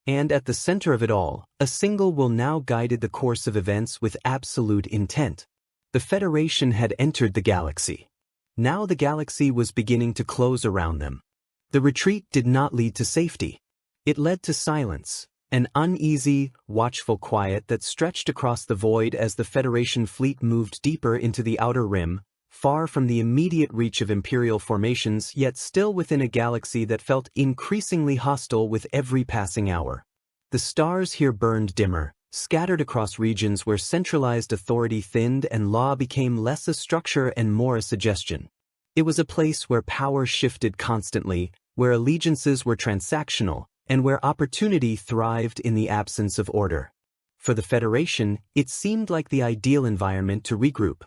And at the center of it all, a single will now guided the course of events with absolute intent. The Federation had entered the galaxy. Now the galaxy was beginning to close around them. The retreat did not lead to safety. It led to silence, an uneasy, watchful quiet that stretched across the void as the Federation fleet moved deeper into the outer rim, far from the immediate reach of Imperial formations yet still within a galaxy that felt increasingly hostile with every passing hour. The stars here burned dimmer, scattered across regions where centralized authority thinned and law became less a structure and more a suggestion. It was a place where power shifted constantly, where allegiances were transactional, and where opportunity thrived in the absence of order. For the Federation, it seemed like the ideal environment to regroup.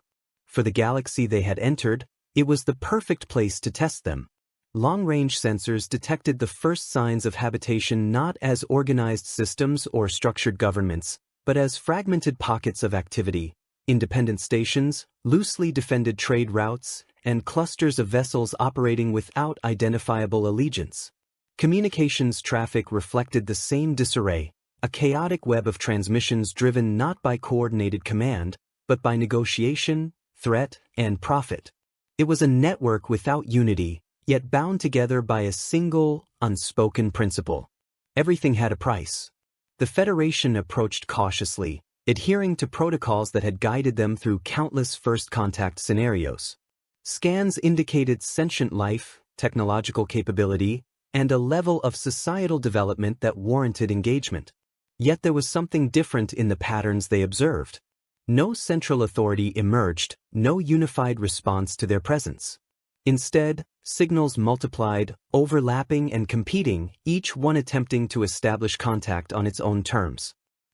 For the galaxy they had entered, it was the perfect place to test them. Long-range sensors detected the first signs of habitation not as organized systems or structured governments, but as fragmented pockets of activity, independent stations, loosely defended trade routes, and clusters of vessels operating without identifiable allegiance. Communications traffic reflected the same disarray, a chaotic web of transmissions driven not by coordinated command, but by negotiation, threat, and profit. It was a network without unity, yet bound together by a single, unspoken principle. Everything had a price. The Federation approached cautiously, adhering to protocols that had guided them through countless first-contact scenarios. Scans indicated sentient life, technological capability, and a level of societal development that warranted engagement. Yet there was something different in the patterns they observed. No central authority emerged, no unified response to their presence. Instead, signals multiplied, overlapping and competing, each one attempting to establish contact on its own terms.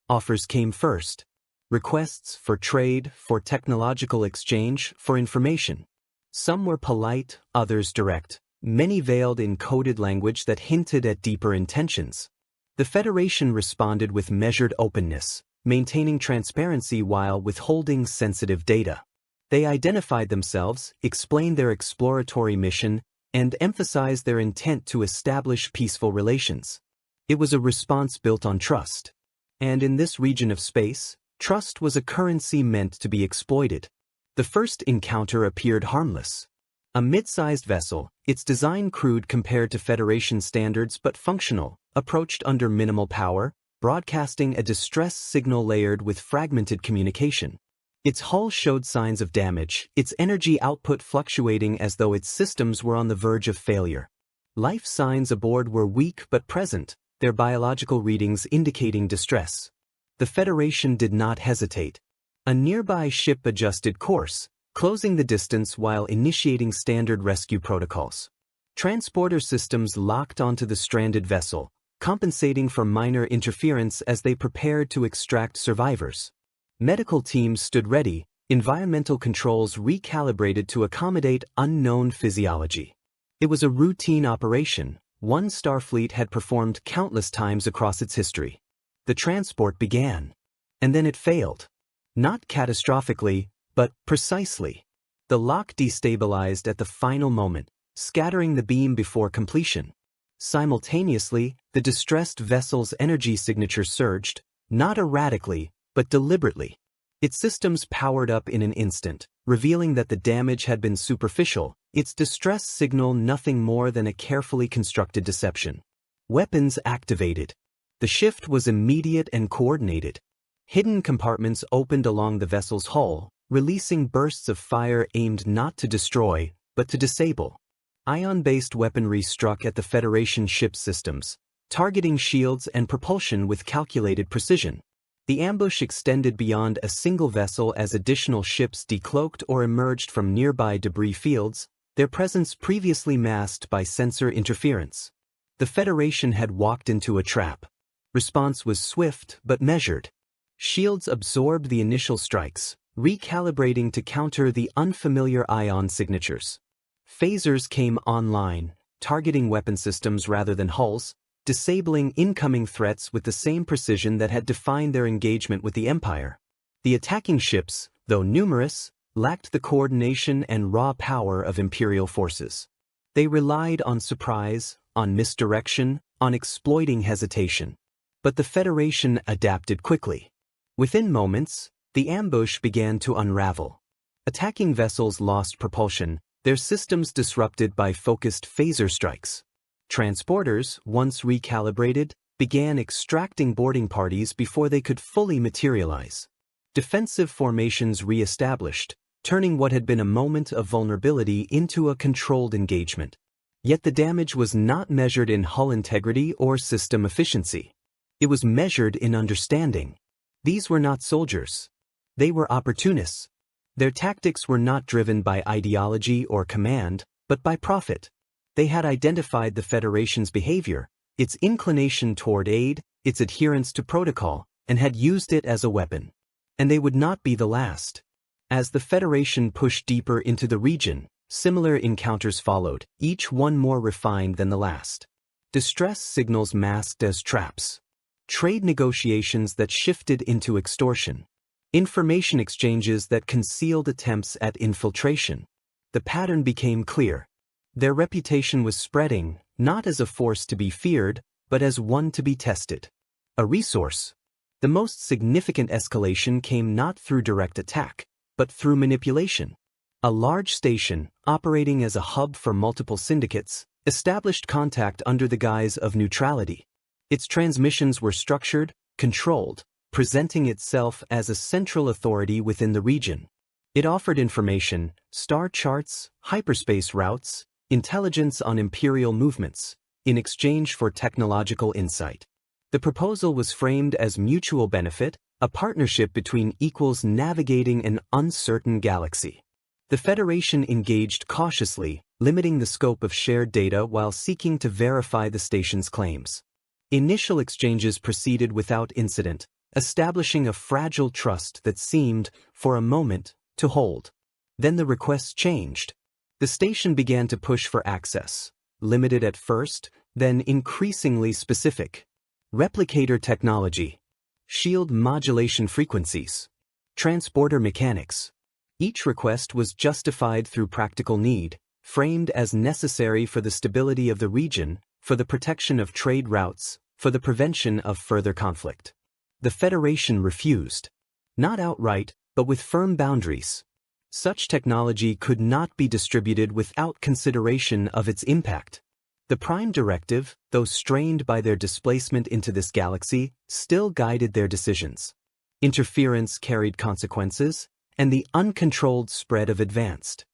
Offers came first. Requests for trade, for technological exchange, for information. Some were polite, others direct. Many veiled in coded language that hinted at deeper intentions. The Federation responded with measured openness, maintaining transparency while withholding sensitive data. They identified themselves, explained their exploratory mission, and emphasized their intent to establish peaceful relations. It was a response built on trust. And in this region of space, trust was a currency meant to be exploited. The first encounter appeared harmless. A mid-sized vessel, its design crude compared to Federation standards but functional, approached under minimal power, broadcasting a distress signal layered with fragmented communication. Its hull showed signs of damage, its energy output fluctuating as though its systems were on the verge of failure. Life signs aboard were weak but present, their biological readings indicating distress. The Federation did not hesitate. A nearby ship adjusted course, closing the distance while initiating standard rescue protocols. Transporter systems locked onto the stranded vessel, compensating for minor interference as they prepared to extract survivors. Medical teams stood ready, environmental controls recalibrated to accommodate unknown physiology. It was a routine operation, one Starfleet had performed countless times across its history. The transport began. And then it failed. Not catastrophically, but precisely. The lock destabilized at the final moment, scattering the beam before completion. Simultaneously, the distressed vessel's energy signature surged, not erratically, but deliberately. Its systems powered up in an instant, revealing that the damage had been superficial, its distress signal nothing more than a carefully constructed deception. Weapons activated. The shift was immediate and coordinated. Hidden compartments opened along the vessel's hull, releasing bursts of fire aimed not to destroy, but to disable. Ion-based weaponry struck at the Federation ship systems, targeting shields and propulsion with calculated precision. The ambush extended beyond a single vessel as additional ships decloaked or emerged from nearby debris fields, their presence previously masked by sensor interference. The Federation had walked into a trap. Response was swift but measured. Shields absorbed the initial strikes, recalibrating to counter the unfamiliar ion signatures. Phasers came online, targeting weapon systems rather than hulls, disabling incoming threats with the same precision that had defined their engagement with the Empire. The attacking ships, though numerous, lacked the coordination and raw power of Imperial forces. They relied on surprise, on misdirection, on exploiting hesitation. But the Federation adapted quickly. Within moments, the ambush began to unravel. Attacking vessels lost propulsion, their systems disrupted by focused phaser strikes. Transporters, once recalibrated, began extracting boarding parties before they could fully materialize. Defensive formations re-established, turning what had been a moment of vulnerability into a controlled engagement. Yet the damage was not measured in hull integrity or system efficiency. It was measured in understanding. These were not soldiers. They were opportunists. Their tactics were not driven by ideology or command, but by profit. They had identified the Federation's behavior, its inclination toward aid, its adherence to protocol, and had used it as a weapon. And they would not be the last. As the Federation pushed deeper into the region, similar encounters followed, each one more refined than the last. Distress signals masked as traps. Trade negotiations that shifted into extortion. Information exchanges that concealed attempts at infiltration. The pattern became clear. Their reputation was spreading, not as a force to be feared, but as one to be tested. A resource. The most significant escalation came not through direct attack, but through manipulation. A large station, operating as a hub for multiple syndicates, established contact under the guise of neutrality. Its transmissions were structured, controlled, presenting itself as a central authority within the region. It offered information, star charts, hyperspace routes, intelligence on Imperial movements, in exchange for technological insight. The proposal was framed as mutual benefit, a partnership between equals navigating an uncertain galaxy. The Federation engaged cautiously, limiting the scope of shared data while seeking to verify the station's claims. Initial exchanges proceeded without incident, establishing a fragile trust that seemed, for a moment, to hold. Then the requests changed. The station began to push for access, limited at first, then increasingly specific. Replicator technology, shield modulation frequencies, transporter mechanics. Each request was justified through practical need, framed as necessary for the stability of the region, for the protection of trade routes, for the prevention of further conflict. The Federation refused. Not outright, but with firm boundaries. Such technology could not be distributed without consideration of its impact. The Prime Directive, though strained by their displacement into this galaxy, still guided their decisions. Interference carried consequences, and the uncontrolled spread of advanced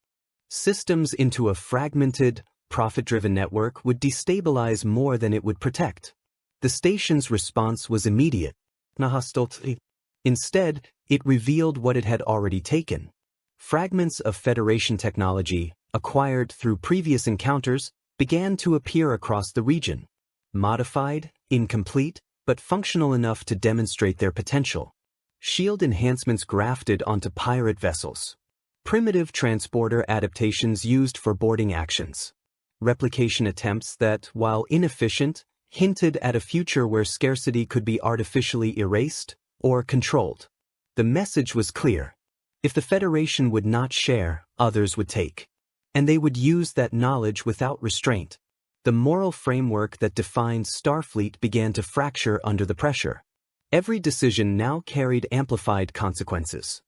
systems into a fragmented, profit-driven network would destabilize more than it would protect. The station's response was immediate. Instead, it revealed what it had already taken. Fragments of Federation technology, acquired through previous encounters, began to appear across the region. Modified, incomplete, but functional enough to demonstrate their potential. Shield enhancements grafted onto pirate vessels. Primitive transporter adaptations used for boarding actions. replication attempts that, while inefficient, hinted at a future where scarcity could be artificially erased or controlled. The message was clear. If the Federation would not share, others would take. And they would use that knowledge without restraint. The moral framework that defined Starfleet began to fracture under the pressure. Every decision now carried amplified consequences.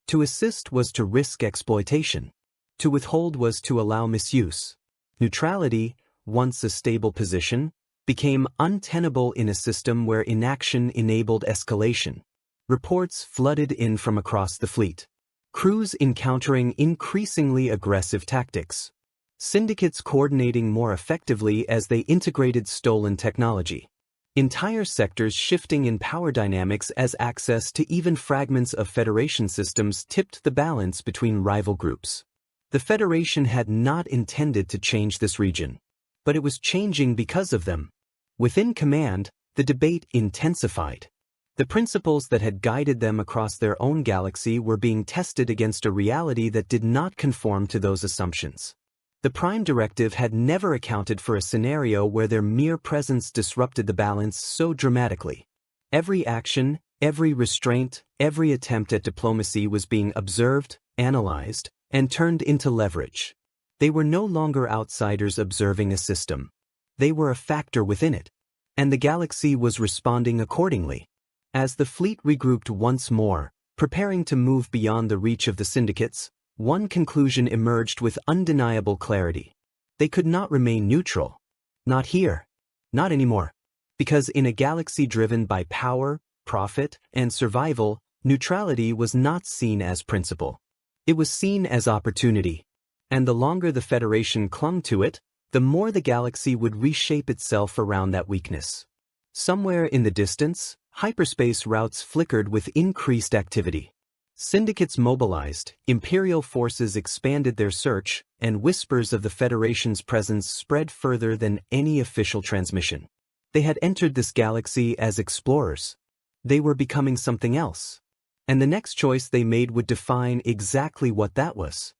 To assist was to risk exploitation. To withhold was to allow misuse. Neutrality, once a stable position, became untenable in a system where inaction enabled escalation. Reports flooded in from across the fleet. Crews encountering increasingly aggressive tactics. Syndicates coordinating more effectively as they integrated stolen technology. Entire sectors shifting in power dynamics as access to even fragments of Federation systems tipped the balance between rival groups. The Federation had not intended to change this region, but it was changing because of them. Within command, the debate intensified. The principles that had guided them across their own galaxy were being tested against a reality that did not conform to those assumptions. The Prime Directive had never accounted for a scenario where their mere presence disrupted the balance so dramatically. Every action, every restraint, every attempt at diplomacy was being observed, analyzed, and turned into leverage. They were no longer outsiders observing a system. They were a factor within it. And the galaxy was responding accordingly. As the fleet regrouped once more, preparing to move beyond the reach of the syndicates, one conclusion emerged with undeniable clarity. They could not remain neutral. Not here. Not anymore. Because in a galaxy driven by power, profit, and survival, neutrality was not seen as principle. It was seen as opportunity. And the longer the Federation clung to it, the more the galaxy would reshape itself around that weakness. Somewhere in the distance, hyperspace routes flickered with increased activity. Syndicates mobilized, Imperial forces expanded their search, and whispers of the Federation's presence spread further than any official transmission. They had entered this galaxy as explorers. They were becoming something else. And the next choice they made would define exactly what that was.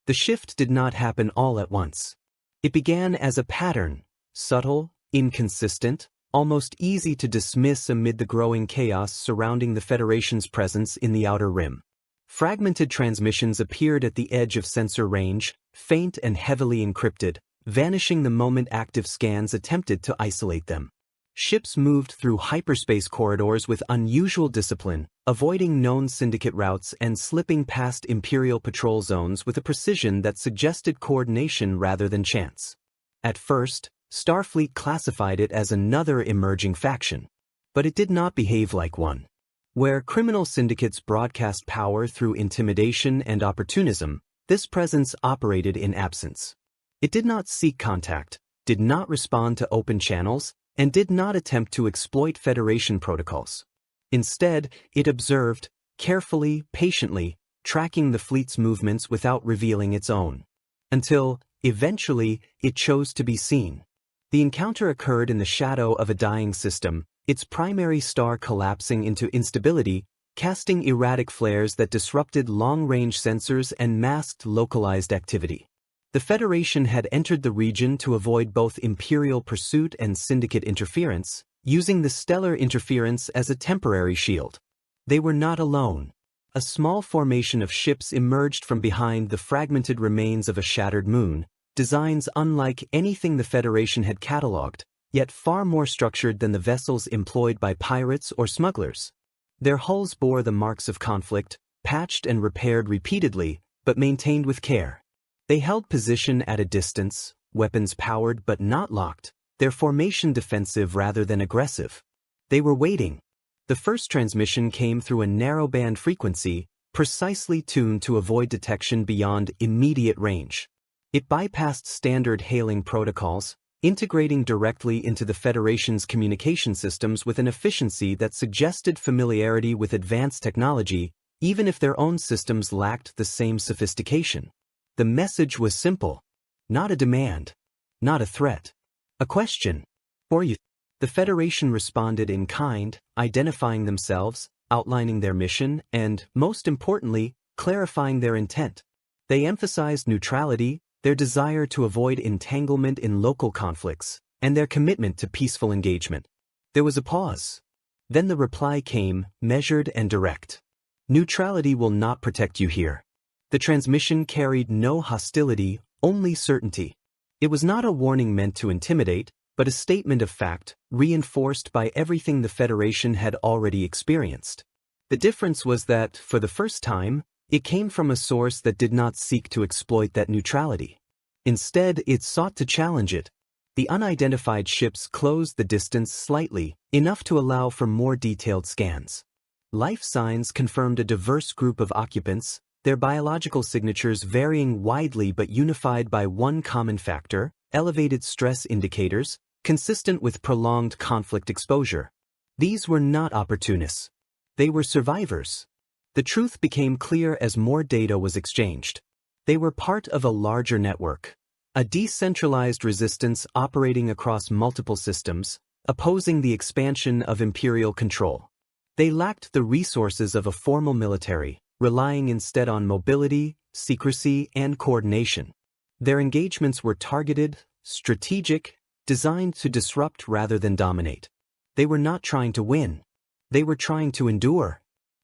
The shift did not happen all at once. It began as a pattern, subtle, inconsistent, almost easy to dismiss amid the growing chaos surrounding the Federation's presence in the Outer Rim. Fragmented transmissions appeared at the edge of sensor range, faint and heavily encrypted, vanishing the moment active scans attempted to isolate them. Ships moved through hyperspace corridors with unusual discipline, avoiding known syndicate routes and slipping past Imperial patrol zones with a precision that suggested coordination rather than chance. At first, Starfleet classified it as another emerging faction. But it did not behave like one. Where criminal syndicates broadcast power through intimidation and opportunism, this presence operated in absence. It did not seek contact, did not respond to open channels, and did not attempt to exploit Federation protocols. Instead, it observed, carefully, patiently, tracking the fleet's movements without revealing its own. Until, eventually, it chose to be seen. The encounter occurred in the shadow of a dying system, its primary star collapsing into instability, casting erratic flares that disrupted long-range sensors and masked localized activity. The Federation had entered the region to avoid both Imperial pursuit and Syndicate interference, using the stellar interference as a temporary shield. They were not alone. A small formation of ships emerged from behind the fragmented remains of a shattered moon, designs unlike anything the Federation had catalogued, yet far more structured than the vessels employed by pirates or smugglers. Their hulls bore the marks of conflict, patched and repaired repeatedly, but maintained with care. They held position at a distance, weapons powered but not locked, their formation defensive rather than aggressive. They were waiting. The first transmission came through a narrowband frequency, precisely tuned to avoid detection beyond immediate range. It bypassed standard hailing protocols, integrating directly into the Federation's communication systems with an efficiency that suggested familiarity with advanced technology, even if their own systems lacked the same sophistication. The message was simple. Not a demand. Not a threat. A question. For you. The Federation responded in kind, identifying themselves, outlining their mission, and, most importantly, clarifying their intent. They emphasized neutrality, their desire to avoid entanglement in local conflicts, and their commitment to peaceful engagement. There was a pause. Then the reply came, measured and direct. Neutrality will not protect you here. The transmission carried no hostility, only certainty. It was not a warning meant to intimidate, but a statement of fact, reinforced by everything the Federation had already experienced. The difference was that, for the first time, it came from a source that did not seek to exploit that neutrality. Instead, it sought to challenge it. The unidentified ships closed the distance slightly, enough to allow for more detailed scans. Life signs confirmed a diverse group of occupants, their biological signatures varying widely but unified by one common factor: elevated stress indicators, consistent with prolonged conflict exposure. These were not opportunists. They were survivors. The truth became clear as more data was exchanged. They were part of a larger network, a decentralized resistance operating across multiple systems, opposing the expansion of imperial control. They lacked the resources of a formal military, relying instead on mobility, secrecy, and coordination. Their engagements were targeted, strategic, designed to disrupt rather than dominate. They were not trying to win. They were trying to endure.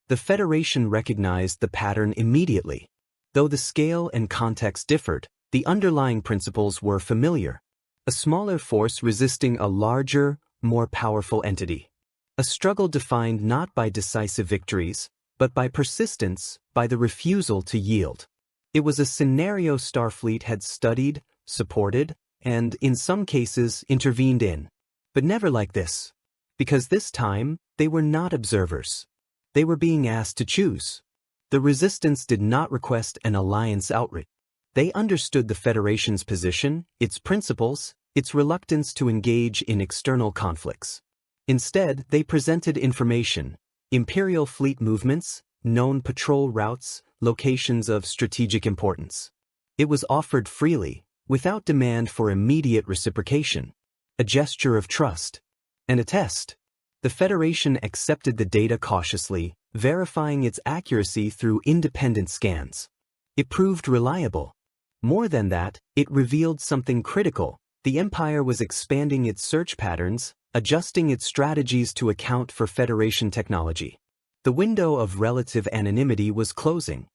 The Federation recognized the pattern immediately. Though the scale and context differed, the underlying principles were familiar. A smaller force resisting a larger, more powerful entity. A struggle defined not by decisive victories, but by persistence, by the refusal to yield. It was a scenario Starfleet had studied, supported, and, in some cases, intervened in. But never like this. Because this time, they were not observers. They were being asked to choose. The Resistance did not request an alliance outright. They understood the Federation's position, its principles, its reluctance to engage in external conflicts. Instead, they presented information: Imperial fleet movements, known patrol routes, locations of strategic importance. It was offered freely, without demand for immediate reciprocation. A gesture of trust. And a test. The Federation accepted the data cautiously, verifying its accuracy through independent scans. It proved reliable. More than that, it revealed something critical. The Empire was expanding its search patterns, adjusting its strategies to account for Federation technology. The window of relative anonymity was closing.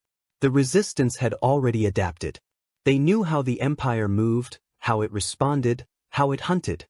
The Resistance had already adapted. They knew how the Empire moved, how it responded, how it hunted.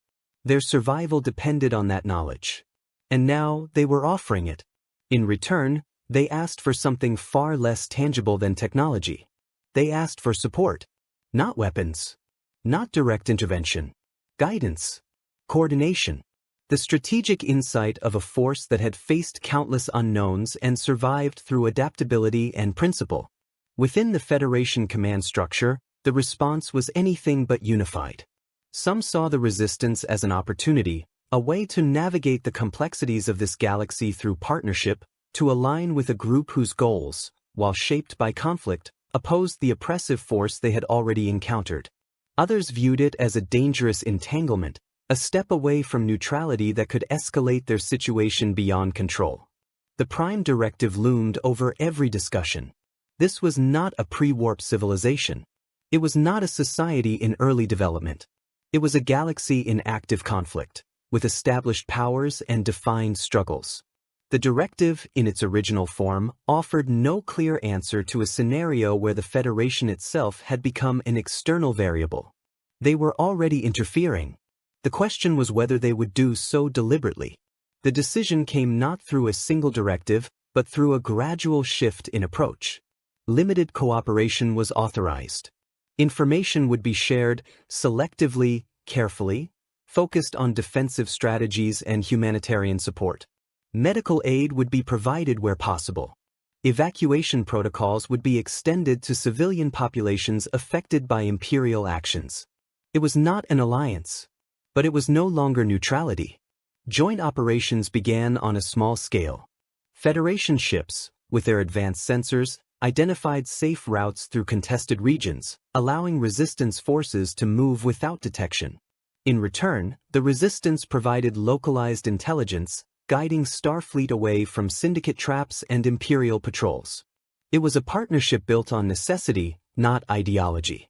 Their survival depended on that knowledge. And now they were offering it. In return, they asked for something far less tangible than technology. They asked for support. Not weapons. Not direct intervention. Guidance. Coordination. The strategic insight of a force that had faced countless unknowns and survived through adaptability and principle. Within the Federation command structure, the response was anything but unified. Some saw the Resistance as an opportunity, a way to navigate the complexities of this galaxy through partnership, to align with a group whose goals, while shaped by conflict, opposed the oppressive force they had already encountered. Others viewed it as a dangerous entanglement, a step away from neutrality that could escalate their situation beyond control. The Prime Directive loomed over every discussion. This was not a pre-warp civilization. It was not a society in early development. It was a galaxy in active conflict, with established powers and defined struggles. The directive, in its original form, offered no clear answer to a scenario where the Federation itself had become an external variable. They were already interfering. The question was whether they would do so deliberately. The decision came not through a single directive, but through a gradual shift in approach. Limited cooperation was authorized. Information would be shared selectively, carefully, focused on defensive strategies and humanitarian support. Medical aid would be provided where possible. Evacuation protocols would be extended to civilian populations affected by Imperial actions. It was not an alliance. But it was no longer neutrality. Joint operations began on a small scale. Federation ships, with their advanced sensors, identified safe routes through contested regions, allowing Resistance forces to move without detection. In return, the Resistance provided localized intelligence, guiding Starfleet away from syndicate traps and Imperial patrols. It was a partnership built on necessity, not ideology.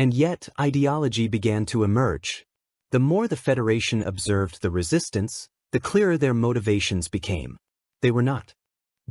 And yet, ideology began to emerge. The more the Federation observed the resistance, the clearer their motivations became. They were not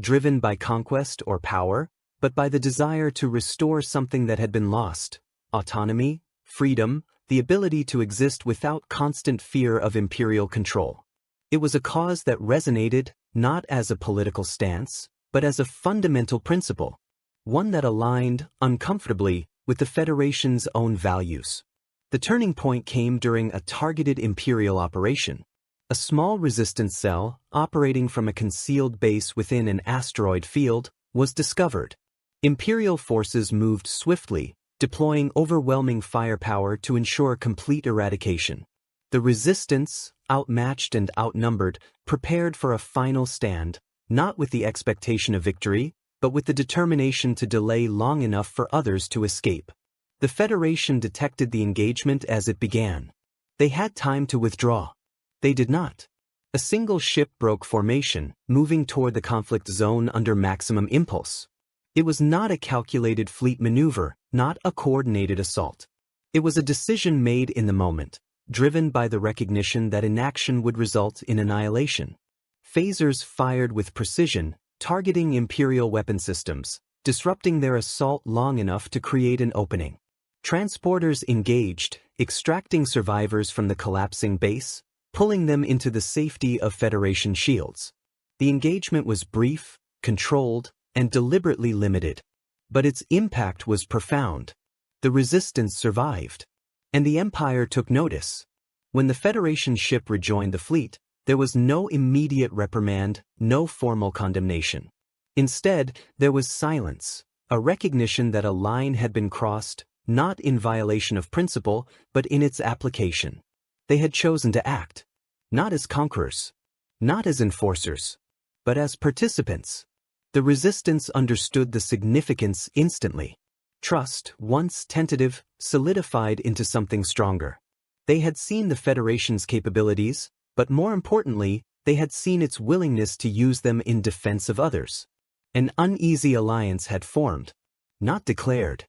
driven by conquest or power, but by the desire to restore something that had been lost: autonomy, freedom, the ability to exist without constant fear of imperial control. It was a cause that resonated, not as a political stance, but as a fundamental principle, one that aligned, uncomfortably, with the Federation's own values. The turning point came during a targeted imperial operation. A small resistance cell, operating from a concealed base within an asteroid field, was discovered. Imperial forces moved swiftly, deploying overwhelming firepower to ensure complete eradication. The resistance, outmatched and outnumbered, prepared for a final stand, not with the expectation of victory, but with the determination to delay long enough for others to escape. The Federation detected the engagement as it began. They had time to withdraw. They did not. A single ship broke formation, moving toward the conflict zone under maximum impulse. It was not a calculated fleet maneuver, not a coordinated assault. It was a decision made in the moment, driven by the recognition that inaction would result in annihilation. Phasers fired with precision, targeting Imperial weapon systems, disrupting their assault long enough to create an opening. Transporters engaged, extracting survivors from the collapsing base, pulling them into the safety of Federation shields. The engagement was brief, controlled, and deliberately limited. But its impact was profound. The resistance survived. And the Empire took notice. When the Federation ship rejoined the fleet, there was no immediate reprimand, no formal condemnation. Instead, there was silence, a recognition that a line had been crossed, not in violation of principle, but in its application. They had chosen to act, not as conquerors, not as enforcers, but as participants. The resistance understood the significance instantly. Trust, once tentative, solidified into something stronger. They had seen the Federation's capabilities, but more importantly, they had seen its willingness to use them in defense of others. An uneasy alliance had formed, not declared,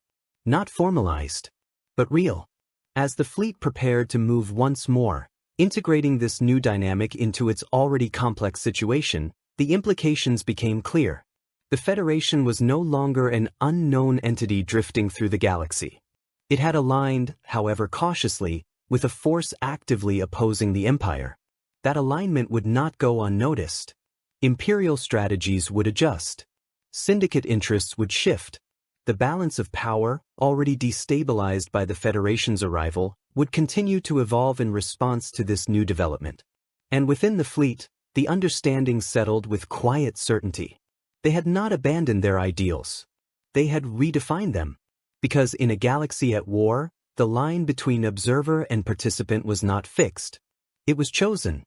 not formalized, but real. As the fleet prepared to move once more, integrating this new dynamic into its already complex situation, the implications became clear. The Federation was no longer an unknown entity drifting through the galaxy. It had aligned, however cautiously, with a force actively opposing the Empire. That alignment would not go unnoticed. Imperial strategies would adjust. Syndicate interests would shift. The balance of power, already destabilized by the Federation's arrival, would continue to evolve in response to this new development. And within the fleet, the understanding settled with quiet certainty. They had not abandoned their ideals. They had redefined them. Because in a galaxy at war, the line between observer and participant was not fixed. It was chosen.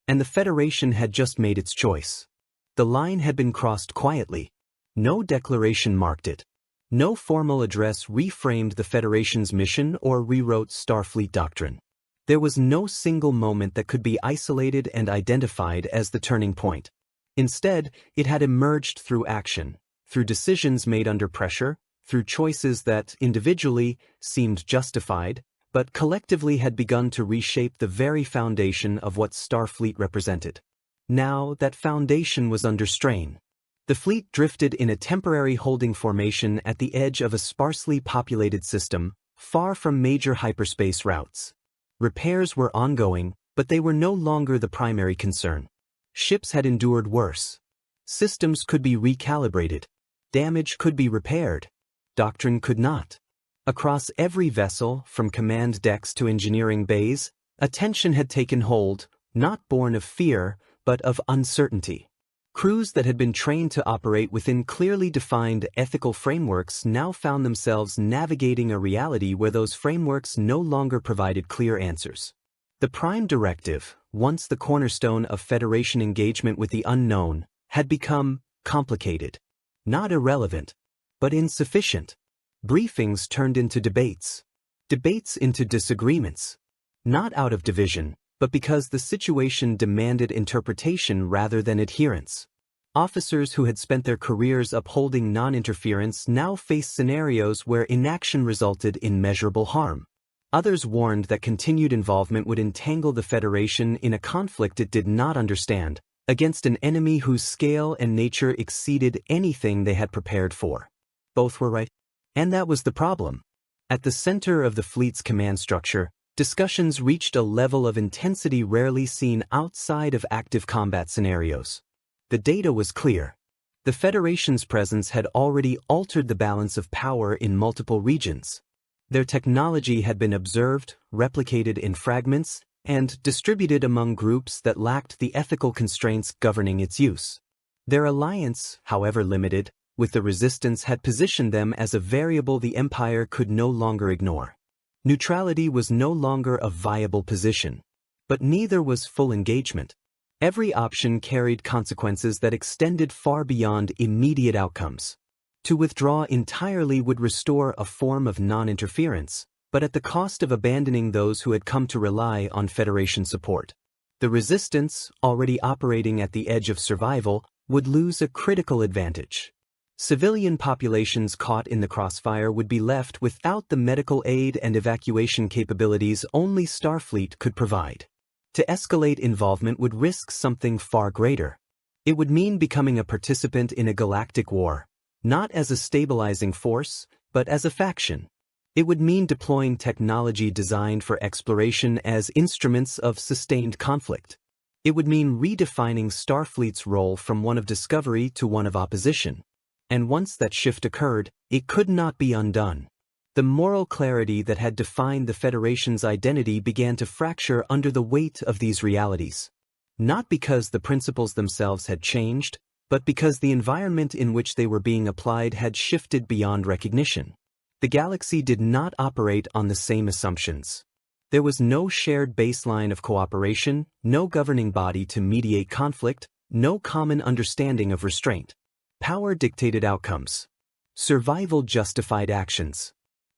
And the Federation had just made its choice. The line had been crossed quietly. No declaration marked it. No formal address reframed the Federation's mission or rewrote Starfleet doctrine. There was no single moment that could be isolated and identified as the turning point. Instead, it had emerged through action, through decisions made under pressure, through choices that, individually, seemed justified, but collectively had begun to reshape the very foundation of what Starfleet represented. Now, that foundation was under strain. The fleet drifted in a temporary holding formation at the edge of a sparsely populated system, far from major hyperspace routes. Repairs were ongoing, but they were no longer the primary concern. Ships had endured worse. Systems could be recalibrated. Damage could be repaired. Doctrine could not. Across every vessel, from command decks to engineering bays, attention had taken hold, not born of fear, but of uncertainty. Crews that had been trained to operate within clearly defined ethical frameworks now found themselves navigating a reality where those frameworks no longer provided clear answers. The Prime Directive, once the cornerstone of Federation engagement with the unknown, had become complicated. Not irrelevant, but insufficient. Briefings turned into debates. Debates into disagreements. Not out of division, but because the situation demanded interpretation rather than adherence. Officers who had spent their careers upholding non-interference now faced scenarios where inaction resulted in measurable harm. Others warned that continued involvement would entangle the Federation in a conflict it did not understand, against an enemy whose scale and nature exceeded anything they had prepared for. Both were right. And that was the problem. At the center of the fleet's command structure, discussions reached a level of intensity rarely seen outside of active combat scenarios. The data was clear. The Federation's presence had already altered the balance of power in multiple regions. Their technology had been observed, replicated in fragments, and distributed among groups that lacked the ethical constraints governing its use. Their alliance, however limited, with the Resistance had positioned them as a variable the Empire could no longer ignore. Neutrality was no longer a viable position. But neither was full engagement. Every option carried consequences that extended far beyond immediate outcomes. To withdraw entirely would restore a form of non-interference, but at the cost of abandoning those who had come to rely on Federation support. The Resistance, already operating at the edge of survival, would lose a critical advantage. Civilian populations caught in the crossfire would be left without the medical aid and evacuation capabilities only Starfleet could provide. To escalate involvement would risk something far greater. It would mean becoming a participant in a galactic war, not as a stabilizing force, but as a faction. It would mean deploying technology designed for exploration as instruments of sustained conflict. It would mean redefining Starfleet's role from one of discovery to one of opposition. And once that shift occurred, it could not be undone. The moral clarity that had defined the Federation's identity began to fracture under the weight of these realities. Not because the principles themselves had changed, but because the environment in which they were being applied had shifted beyond recognition. The galaxy did not operate on the same assumptions. There was no shared baseline of cooperation, no governing body to mediate conflict, no common understanding of restraint. Power dictated outcomes. Survival justified actions.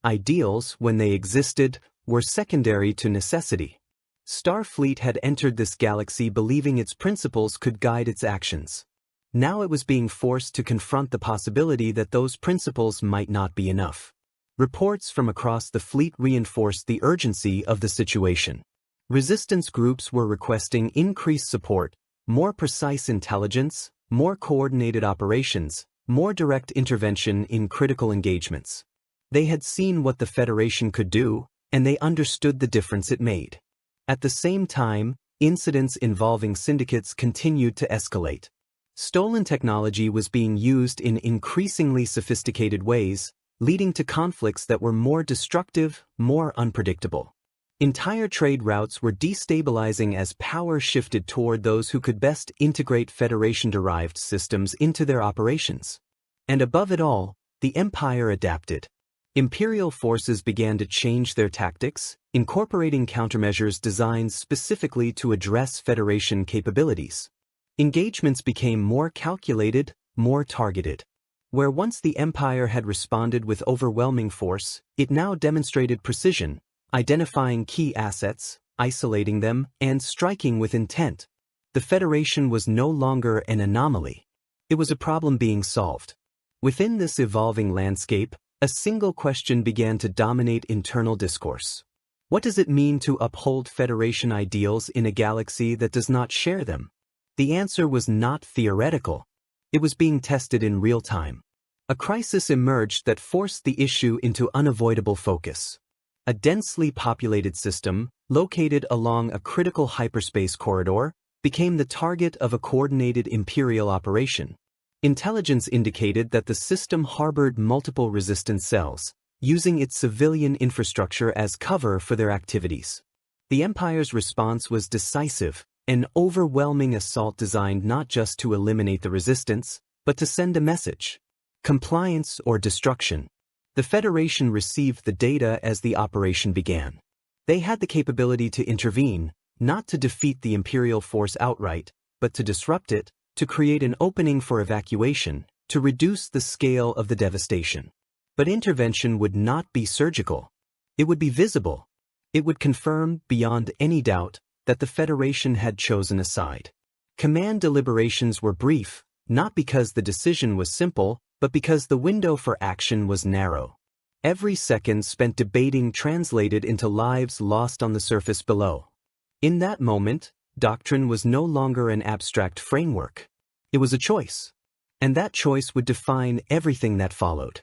Ideals, when they existed, were secondary to necessity. Starfleet had entered this galaxy believing its principles could guide its actions. Now it was being forced to confront the possibility that those principles might not be enough. Reports from across the fleet reinforced the urgency of the situation. Resistance groups were requesting increased support, more precise intelligence, more coordinated operations, more direct intervention in critical engagements. They had seen what the Federation could do, and they understood the difference it made. At the same time, incidents involving syndicates continued to escalate. Stolen technology was being used in increasingly sophisticated ways, leading to conflicts that were more destructive, more unpredictable. Entire trade routes were destabilizing as power shifted toward those who could best integrate Federation-derived systems into their operations. And above it all, the Empire adapted. Imperial forces began to change their tactics, incorporating countermeasures designed specifically to address Federation capabilities. Engagements became more calculated, more targeted. Where once the Empire had responded with overwhelming force, it now demonstrated precision, identifying key assets, isolating them, and striking with intent. The Federation was no longer an anomaly. It was a problem being solved. Within this evolving landscape, a single question began to dominate internal discourse. What does it mean to uphold Federation ideals in a galaxy that does not share them? The answer was not theoretical. It was being tested in real time. A crisis emerged that forced the issue into unavoidable focus. A densely populated system, located along a critical hyperspace corridor, became the target of a coordinated Imperial operation. Intelligence indicated that the system harbored multiple resistance cells, using its civilian infrastructure as cover for their activities. The Empire's response was decisive, an overwhelming assault designed not just to eliminate the resistance, but to send a message: compliance or destruction. The Federation received the data as the operation began. They had the capability to intervene, not to defeat the Imperial force outright, but to disrupt it, to create an opening for evacuation, to reduce the scale of the devastation. But intervention would not be surgical. It would be visible. It would confirm, beyond any doubt, that the Federation had chosen a side. Command deliberations were brief, not because the decision was simple, but because the window for action was narrow. Every second spent debating translated into lives lost on the surface below. In that moment, doctrine was no longer an abstract framework. It was a choice. And that choice would define everything that followed.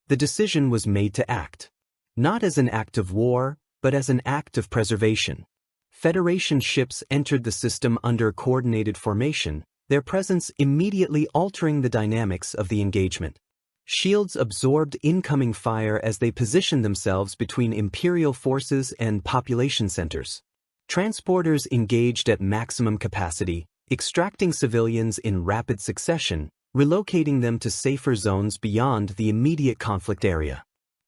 The decision was made to act. Not as an act of war, but as an act of preservation. Federation ships entered the system under coordinated formation, their presence immediately altering the dynamics of the engagement. Shields absorbed incoming fire as they positioned themselves between Imperial forces and population centers. Transporters engaged at maximum capacity, extracting civilians in rapid succession, relocating them to safer zones beyond the immediate conflict area.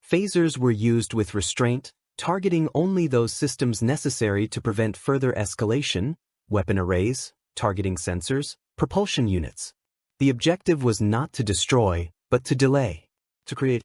Phasers were used with restraint, targeting only those systems necessary to prevent further escalation, weapon arrays, targeting sensors, propulsion units. The objective was not to destroy, but to delay, to create.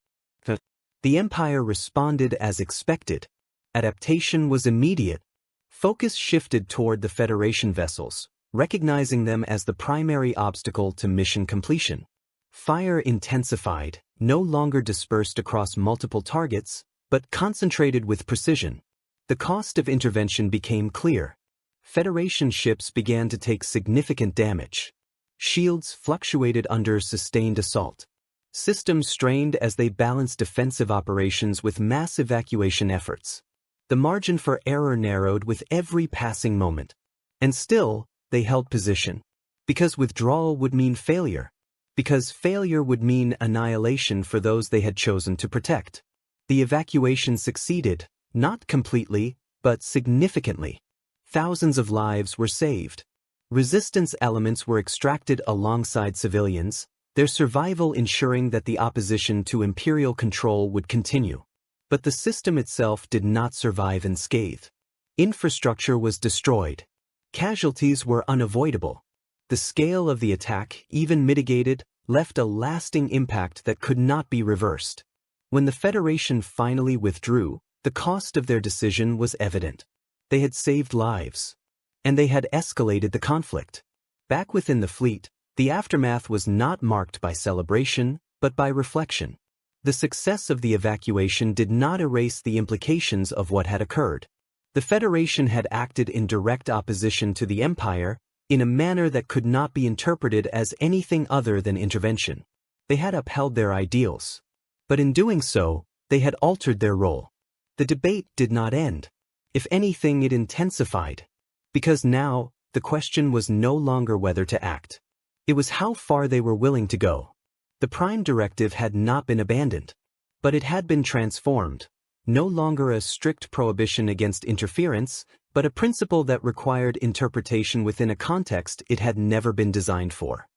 The Empire responded as expected. Adaptation was immediate. Focus shifted toward the Federation vessels, recognizing them as the primary obstacle to mission completion. Fire intensified, no longer dispersed across multiple targets, but concentrated with precision. The cost of intervention became clear. Federation ships began to take significant damage. Shields fluctuated under sustained assault. Systems strained as they balanced defensive operations with mass evacuation efforts. The margin for error narrowed with every passing moment. And still, they held position. Because withdrawal would mean failure. Because failure would mean annihilation for those they had chosen to protect. The evacuation succeeded, not completely, but significantly. Thousands of lives were saved. Resistance elements were extracted alongside civilians, their survival ensuring that the opposition to Imperial control would continue. But the system itself did not survive unscathed. Infrastructure was destroyed. Casualties were unavoidable. The scale of the attack, even mitigated, left a lasting impact that could not be reversed. When the Federation finally withdrew, the cost of their decision was evident. They had saved lives. And they had escalated the conflict. Back within the fleet, the aftermath was not marked by celebration, but by reflection. The success of the evacuation did not erase the implications of what had occurred. The Federation had acted in direct opposition to the Empire, in a manner that could not be interpreted as anything other than intervention. They had upheld their ideals. But in doing so, they had altered their role. The debate did not end. If anything, it intensified. Because now, the question was no longer whether to act. It was how far they were willing to go. The Prime Directive had not been abandoned. But it had been transformed. No longer a strict prohibition against interference, but a principle that required interpretation within a context it had never been designed for.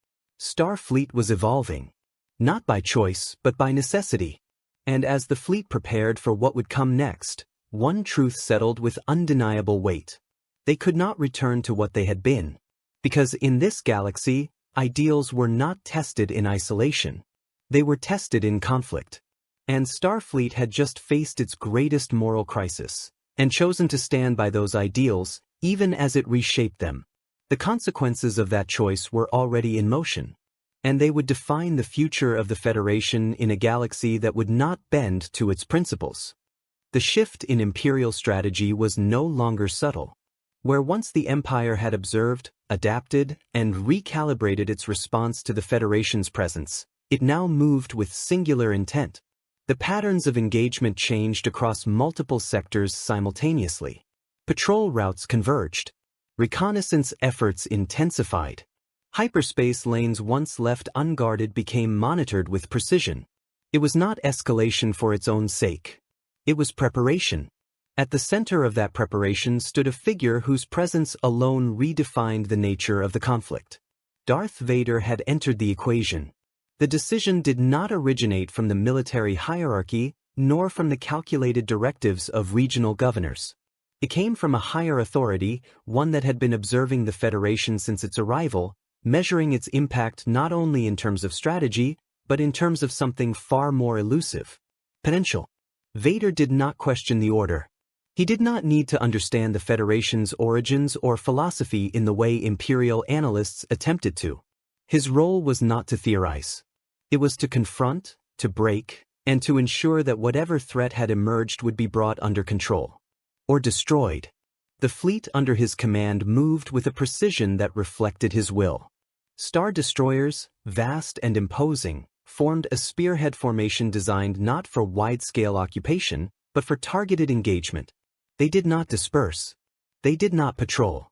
Starfleet was evolving. Not by choice, but by necessity. And as the fleet prepared for what would come next, one truth settled with undeniable weight. They could not return to what they had been. Because in this galaxy, ideals were not tested in isolation. They were tested in conflict. And Starfleet had just faced its greatest moral crisis, and chosen to stand by those ideals, even as it reshaped them. The consequences of that choice were already in motion. And they would define the future of the Federation in a galaxy that would not bend to its principles. The shift in Imperial strategy was no longer subtle. Where once the Empire had observed, adapted, and recalibrated its response to the Federation's presence, it now moved with singular intent. The patterns of engagement changed across multiple sectors simultaneously. Patrol routes converged. Reconnaissance efforts intensified. Hyperspace lanes once left unguarded became monitored with precision. It was not escalation for its own sake. It was preparation. At the center of that preparation stood a figure whose presence alone redefined the nature of the conflict. Darth Vader had entered the equation. The decision did not originate from the military hierarchy, nor from the calculated directives of regional governors. It came from a higher authority, one that had been observing the Federation since its arrival, measuring its impact not only in terms of strategy, but in terms of something far more elusive: potential. Vader did not question the order. He did not need to understand the Federation's origins or philosophy in the way Imperial analysts attempted to. His role was not to theorize. It was to confront, to break, and to ensure that whatever threat had emerged would be brought under control. Or destroyed. The fleet under his command moved with a precision that reflected his will. Star destroyers, vast and imposing, formed a spearhead formation designed not for wide-scale occupation, but for targeted engagement. They did not disperse. They did not patrol.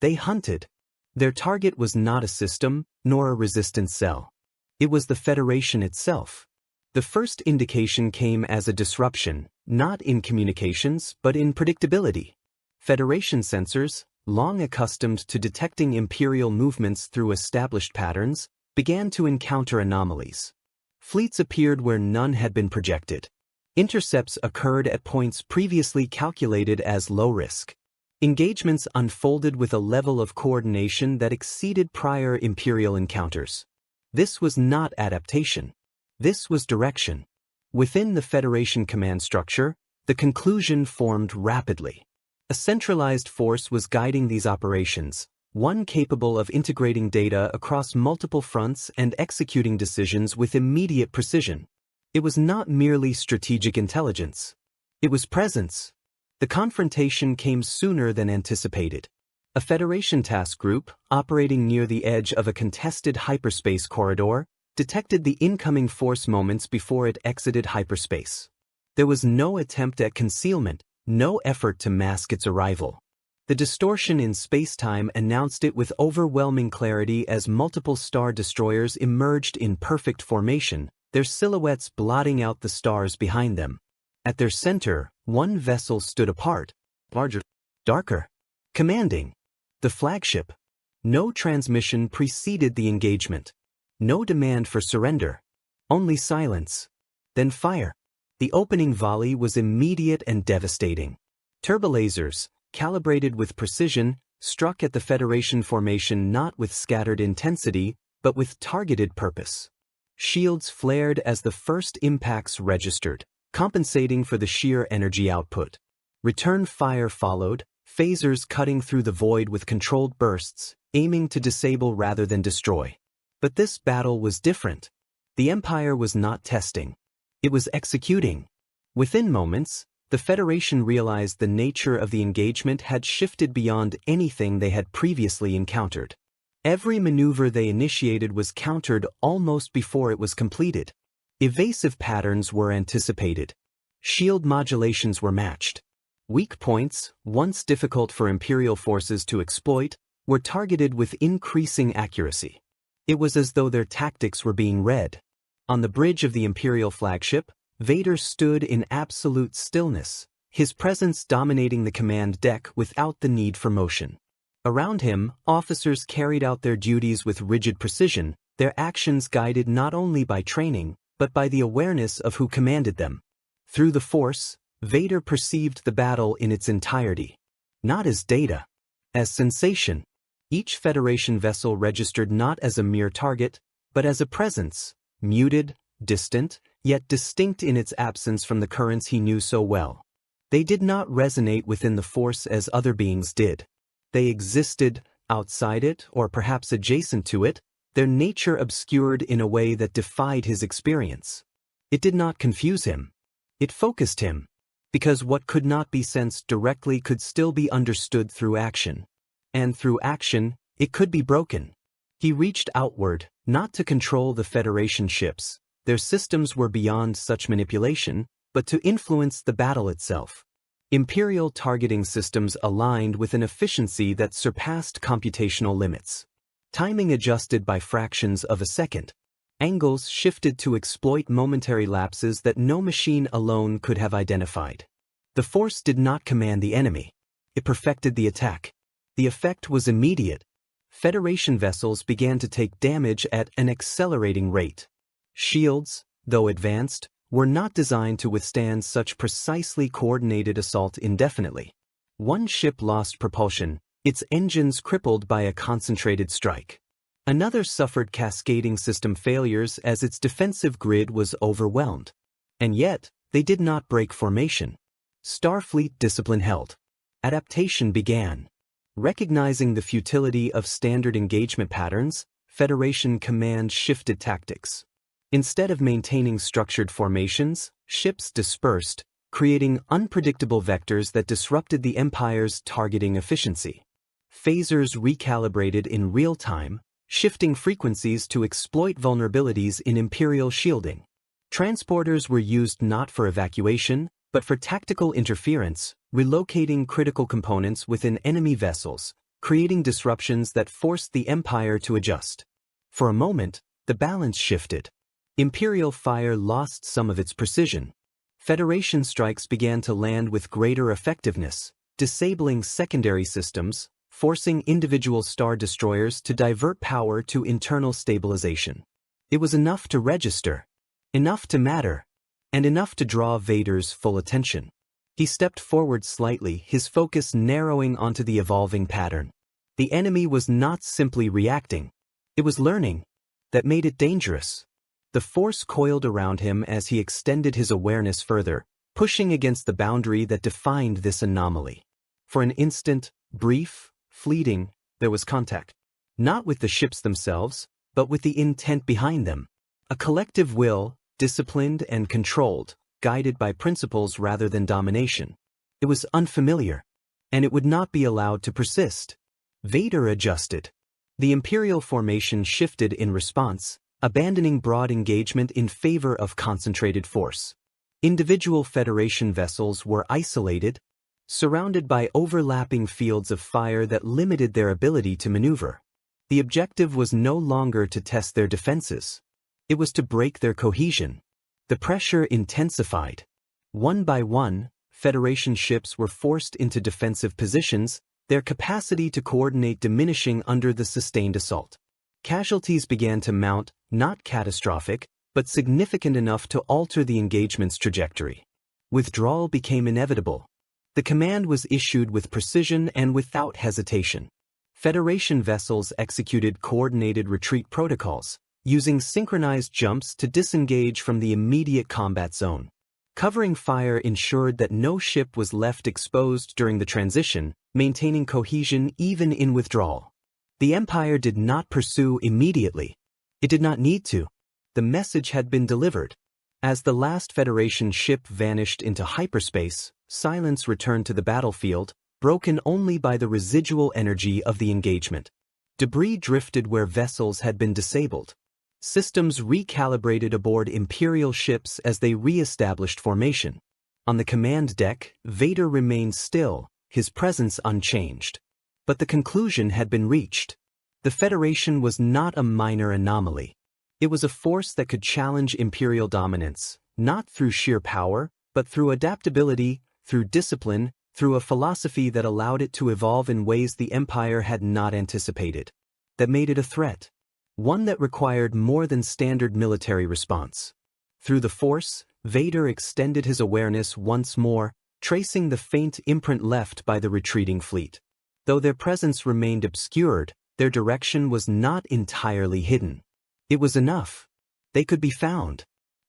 They hunted. Their target was not a system, nor a resistance cell. It was the Federation itself. The first indication came as a disruption, not in communications, but in predictability. Federation sensors, long accustomed to detecting Imperial movements through established patterns, began to encounter anomalies. Fleets appeared where none had been projected. Intercepts occurred at points previously calculated as low risk. Engagements unfolded with a level of coordination that exceeded prior Imperial encounters. This was not adaptation. This was direction. Within the Federation command structure, the conclusion formed rapidly. A centralized force was guiding these operations, one capable of integrating data across multiple fronts and executing decisions with immediate precision. It was not merely strategic intelligence. It was presence. The confrontation came sooner than anticipated. A Federation task group, operating near the edge of a contested hyperspace corridor, detected the incoming force moments before it exited hyperspace. There was no attempt at concealment, no effort to mask its arrival. The distortion in spacetime announced it with overwhelming clarity as multiple star destroyers emerged in perfect formation, their silhouettes blotting out the stars behind them. At their center, one vessel stood apart, larger, darker, commanding. The flagship. No transmission preceded the engagement. No demand for surrender. Only silence. Then fire. The opening volley was immediate and devastating. Turbolasers, calibrated with precision, struck at the Federation formation not with scattered intensity, but with targeted purpose. Shields flared as the first impacts registered, compensating for the sheer energy output. Return fire followed, phasers cutting through the void with controlled bursts, aiming to disable rather than destroy. But this battle was different. The Empire was not testing. It was executing. Within moments, the Federation realized the nature of the engagement had shifted beyond anything they had previously encountered. Every maneuver they initiated was countered almost before it was completed. Evasive patterns were anticipated. Shield modulations were matched. Weak points, once difficult for Imperial forces to exploit, were targeted with increasing accuracy. It was as though their tactics were being read. On the bridge of the Imperial flagship, Vader stood in absolute stillness, his presence dominating the command deck without the need for motion. Around him, officers carried out their duties with rigid precision, their actions guided not only by training, but by the awareness of who commanded them. Through the Force, Vader perceived the battle in its entirety. Not as data. As sensation. Each Federation vessel registered not as a mere target, but as a presence, muted, distant, yet distinct in its absence from the currents he knew so well. They did not resonate within the Force as other beings did. They existed outside it, or perhaps adjacent to it, their nature obscured in a way that defied his experience. It did not confuse him. It focused him. Because what could not be sensed directly could still be understood through action. And through action, it could be broken. He reached outward, not to control the Federation ships. Their systems were beyond such manipulation, but to influence the battle itself. Imperial targeting systems aligned with an efficiency that surpassed computational limits. Timing adjusted by fractions of a second. Angles shifted to exploit momentary lapses that no machine alone could have identified. The Force did not command the enemy. It perfected the attack. The effect was immediate. Federation vessels began to take damage at an accelerating rate. Shields, though advanced, were not designed to withstand such precisely coordinated assault indefinitely. One ship lost propulsion, its engines crippled by a concentrated strike. Another suffered cascading system failures as its defensive grid was overwhelmed. And yet, they did not break formation. Starfleet discipline held. Adaptation began. Recognizing the futility of standard engagement patterns, Federation command shifted tactics. Instead of maintaining structured formations, ships dispersed, creating unpredictable vectors that disrupted the Empire's targeting efficiency. Phasers recalibrated in real time, shifting frequencies to exploit vulnerabilities in Imperial shielding. Transporters were used not for evacuation, but for tactical interference, relocating critical components within enemy vessels, creating disruptions that forced the Empire to adjust. For a moment, the balance shifted. Imperial fire lost some of its precision. Federation strikes began to land with greater effectiveness, disabling secondary systems, forcing individual star destroyers to divert power to internal stabilization. It was enough to register, enough to matter, and enough to draw Vader's full attention. He stepped forward slightly, his focus narrowing onto the evolving pattern. The enemy was not simply reacting. It was learning. That made it dangerous. The force coiled around him as he extended his awareness further, pushing against the boundary that defined this anomaly. For an instant, brief, fleeting, there was contact. Not with the ships themselves, but with the intent behind them. A collective will, disciplined and controlled, guided by principles rather than domination. It was unfamiliar, and it would not be allowed to persist. Vader adjusted. The Imperial formation shifted in response, abandoning broad engagement in favor of concentrated force. Individual Federation vessels were isolated, surrounded by overlapping fields of fire that limited their ability to maneuver. The objective was no longer to test their defenses. It was to break their cohesion. The pressure intensified. One by one, Federation ships were forced into defensive positions, their capacity to coordinate diminishing under the sustained assault. Casualties began to mount, not catastrophic, but significant enough to alter the engagement's trajectory. Withdrawal became inevitable. The command was issued with precision and without hesitation. Federation vessels executed coordinated retreat protocols, using synchronized jumps to disengage from the immediate combat zone. Covering fire ensured that no ship was left exposed during the transition, maintaining cohesion even in withdrawal. The Empire did not pursue immediately. It did not need to. The message had been delivered. As the last Federation ship vanished into hyperspace, silence returned to the battlefield, broken only by the residual energy of the engagement. Debris drifted where vessels had been disabled. Systems recalibrated aboard Imperial ships as they re-established formation. On the command deck, Vader remained still, his presence unchanged. But the conclusion had been reached. The Federation was not a minor anomaly. It was a force that could challenge Imperial dominance, not through sheer power, but through adaptability, through discipline, through a philosophy that allowed it to evolve in ways the Empire had not anticipated. That made it a threat. One that required more than standard military response. Through the Force, Vader extended his awareness once more, tracing the faint imprint left by the retreating fleet. Though their presence remained obscured, their direction was not entirely hidden. It was enough. They could be found.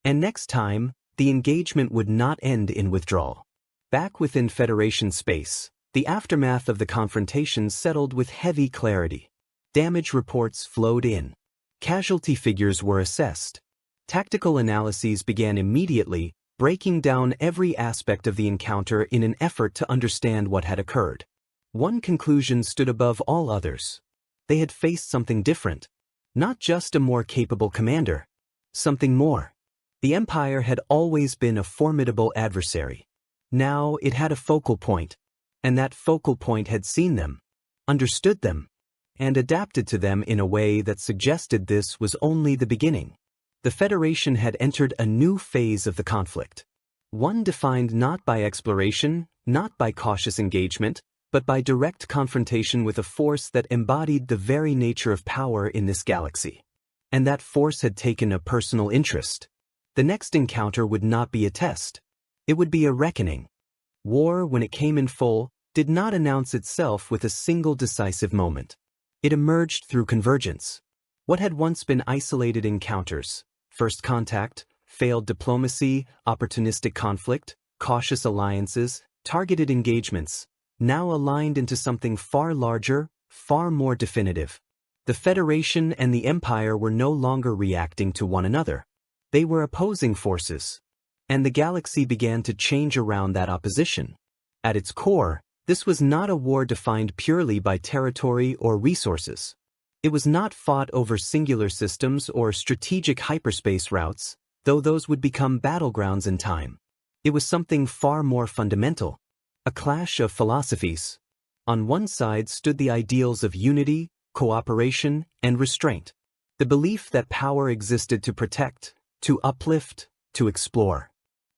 And next time, the engagement would not end in withdrawal. Back within Federation space, the aftermath of the confrontation settled with heavy clarity. Damage reports flowed in. Casualty figures were assessed. Tactical analyses began immediately, breaking down every aspect of the encounter in an effort to understand what had occurred. One conclusion stood above all others. They had faced something different. Not just a more capable commander. Something more. The Empire had always been a formidable adversary. Now it had a focal point. And that focal point had seen them, understood them, and adapted to them in a way that suggested this was only the beginning. The Federation had entered a new phase of the conflict. One defined not by exploration, not by cautious engagement, but by direct confrontation with a force that embodied the very nature of power in this galaxy. And that force had taken a personal interest. The next encounter would not be a test. It would be a reckoning. War, when it came in full, did not announce itself with a single decisive moment. It emerged through convergence. What had once been isolated encounters, first contact, failed diplomacy, opportunistic conflict, cautious alliances, targeted engagements, now aligned into something far larger, far more definitive. The Federation and the Empire were no longer reacting to one another. They were opposing forces. And the galaxy began to change around that opposition. At its core, this was not a war defined purely by territory or resources. It was not fought over singular systems or strategic hyperspace routes, though those would become battlegrounds in time. It was something far more fundamental. A clash of philosophies. On one side stood the ideals of unity, cooperation, and restraint. The belief that power existed to protect, to uplift, to explore.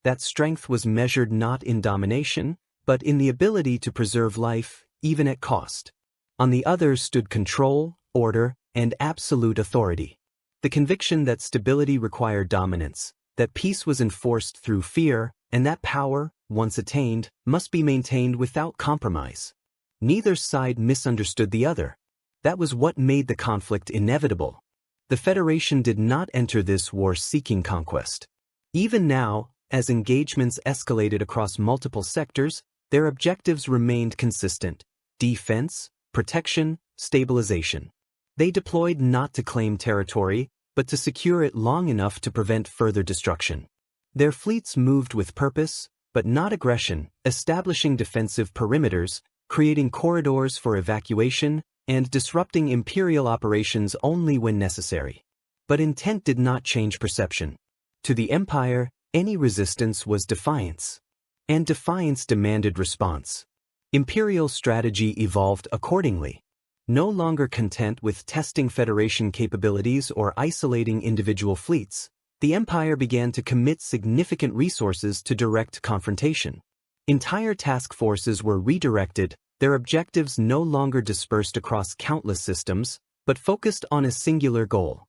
That strength was measured not in domination, but in the ability to preserve life, even at cost. On the other stood control, order, and absolute authority. The conviction that stability required dominance, that peace was enforced through fear, and that power, once attained, must be maintained without compromise. Neither side misunderstood the other. That was what made the conflict inevitable. The Federation did not enter this war seeking conquest. Even now, as engagements escalated across multiple sectors, their objectives remained consistent: defense, protection, stabilization. They deployed not to claim territory, but to secure it long enough to prevent further destruction. Their fleets moved with purpose, but not aggression, establishing defensive perimeters, creating corridors for evacuation, and disrupting Imperial operations only when necessary. But intent did not change perception. To the Empire, any resistance was defiance. And defiance demanded response. Imperial strategy evolved accordingly. No longer content with testing Federation capabilities or isolating individual fleets, the Empire began to commit significant resources to direct confrontation. Entire task forces were redirected, their objectives no longer dispersed across countless systems, but focused on a singular goal: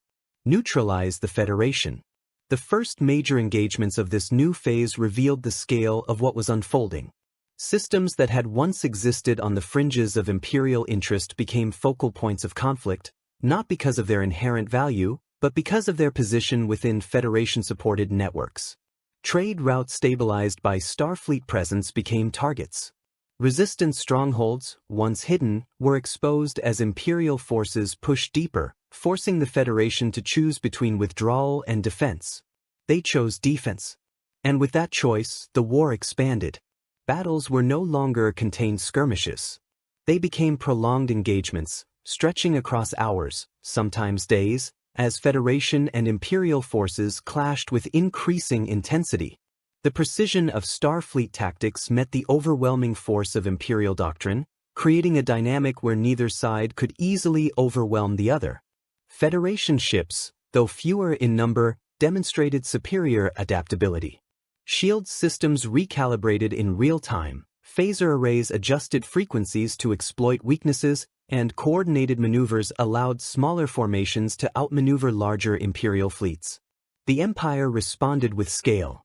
neutralize the Federation. The first major engagements of this new phase revealed the scale of what was unfolding. Systems that had once existed on the fringes of Imperial interest became focal points of conflict, not because of their inherent value, but because of their position within Federation-supported networks. Trade routes stabilized by Starfleet presence became targets. Resistance strongholds, once hidden, were exposed as Imperial forces pushed deeper, forcing the Federation to choose between withdrawal and defense. They chose defense. And with that choice, the war expanded. Battles were no longer contained skirmishes. They became prolonged engagements, stretching across hours, sometimes days, as Federation and Imperial forces clashed with increasing intensity. The precision of Starfleet tactics met the overwhelming force of Imperial doctrine, creating a dynamic where neither side could easily overwhelm the other. Federation ships, though fewer in number, demonstrated superior adaptability. Shield systems recalibrated in real time, phaser arrays adjusted frequencies to exploit weaknesses, and coordinated maneuvers allowed smaller formations to outmaneuver larger Imperial fleets. The Empire responded with scale.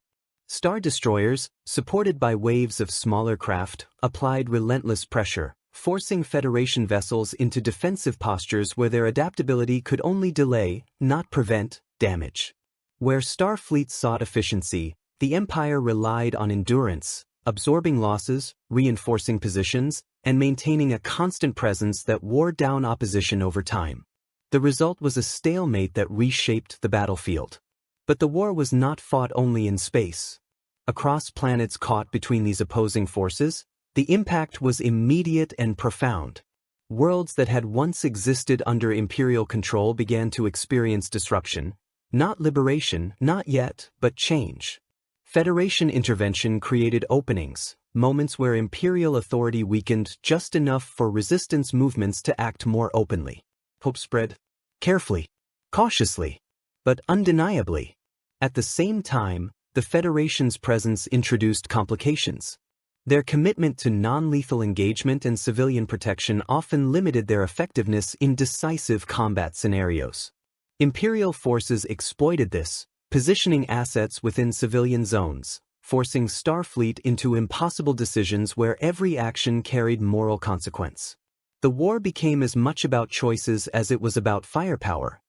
Star destroyers, supported by waves of smaller craft, applied relentless pressure, forcing Federation vessels into defensive postures where their adaptability could only delay, not prevent, damage. Where Starfleet sought efficiency, the Empire relied on endurance, absorbing losses, reinforcing positions, and maintaining a constant presence that wore down opposition over time. The result was a stalemate that reshaped the battlefield. But the war was not fought only in space. Across planets caught between these opposing forces, the impact was immediate and profound. Worlds that had once existed under Imperial control began to experience disruption, not liberation, not yet, but change. Federation intervention created openings, moments where Imperial authority weakened just enough for resistance movements to act more openly. Hope spread carefully, cautiously, but undeniably. At the same time, the Federation's presence introduced complications. Their commitment to non-lethal engagement and civilian protection often limited their effectiveness in decisive combat scenarios. Imperial forces exploited this, positioning assets within civilian zones, forcing Starfleet into impossible decisions where every action carried moral consequence. The war became as much about choices as it was about firepower,